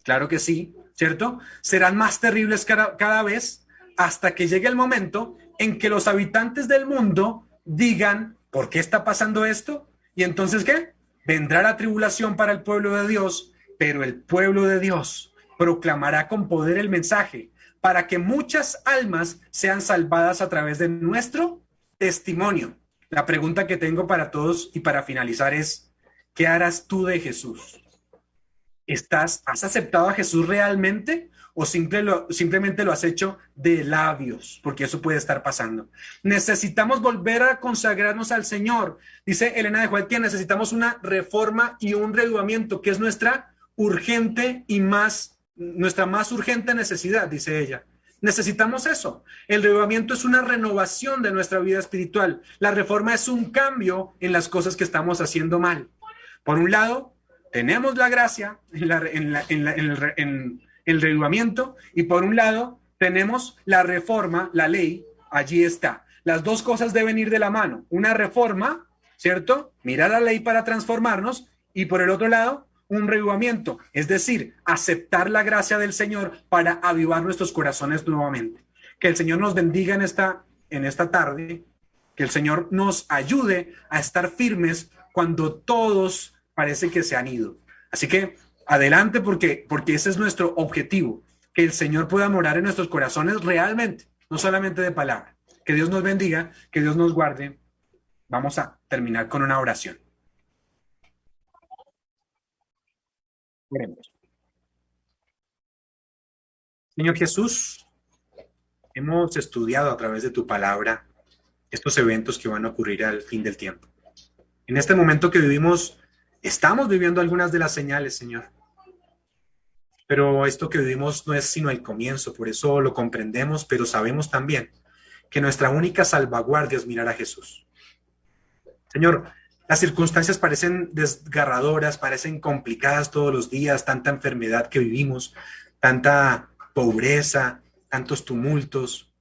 claro que sí, ¿cierto? Serán más terribles cada vez, hasta que llegue el momento en que los habitantes del mundo digan, ¿por qué está pasando esto? Y entonces, ¿qué? Vendrá la tribulación para el pueblo de Dios, pero el pueblo de Dios proclamará con poder el mensaje para que muchas almas sean salvadas a través de nuestro testimonio. La pregunta que tengo para todos y para finalizar es, ¿qué harás tú de Jesús? ¿Has aceptado a Jesús realmente o simplemente lo has hecho de labios? Porque eso puede estar pasando. Necesitamos volver a consagrarnos al Señor. Dice Elena de White que necesitamos una reforma y un reavivamiento, que es nuestra más urgente necesidad, dice ella. Necesitamos eso. El reavivamiento es una renovación de nuestra vida espiritual. La reforma es un cambio en las cosas que estamos haciendo mal. Por un lado, tenemos la gracia en el reavivamiento, y por un lado tenemos la reforma, la ley, allí está. Las dos cosas deben ir de la mano. Una reforma, ¿cierto? Mirar la ley para transformarnos, y por el otro lado, un reavivamiento, es decir, aceptar la gracia del Señor para avivar nuestros corazones nuevamente. Que el Señor nos bendiga en esta tarde, que el Señor nos ayude a estar firmes cuando todos parece que se han ido. Así que adelante, porque ese es nuestro objetivo, que el Señor pueda morar en nuestros corazones realmente, no solamente de palabra. Que Dios nos bendiga, que Dios nos guarde. Vamos a terminar con una oración. Oremos. Señor Jesús, hemos estudiado a través de tu palabra estos eventos que van a ocurrir al fin del tiempo. En este momento que vivimos, estamos viviendo algunas de las señales, Señor. Pero esto que vivimos no es sino el comienzo, por eso lo comprendemos, pero sabemos también que nuestra única salvaguardia es mirar a Jesús. Señor, las circunstancias parecen desgarradoras, parecen complicadas todos los días, tanta enfermedad que vivimos, tanta pobreza, tantos tumultos.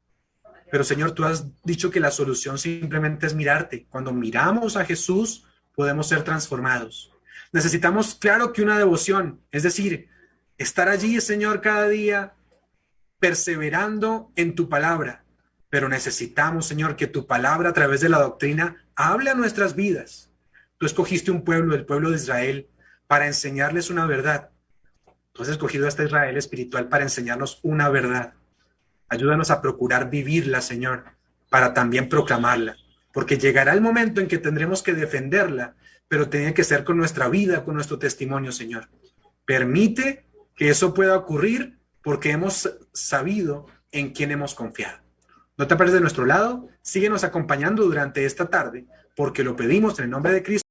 Pero Señor, tú has dicho que la solución simplemente es mirarte. Cuando miramos a Jesús, podemos ser transformados. Necesitamos, claro, que una devoción, es decir, estar allí, Señor, cada día, perseverando en tu palabra. Pero necesitamos, Señor, que tu palabra a través de la doctrina hable a nuestras vidas. Tú escogiste un pueblo, el pueblo de Israel, para enseñarles una verdad. Tú has escogido a este Israel espiritual para enseñarnos una verdad. Ayúdanos a procurar vivirla, Señor, para también proclamarla. Porque llegará el momento en que tendremos que defenderla, pero tiene que ser con nuestra vida, con nuestro testimonio, Señor. Permite que eso pueda ocurrir porque hemos sabido en quién hemos confiado. No te apartes de nuestro lado, síguenos acompañando durante esta tarde, porque lo pedimos en el nombre de Cristo.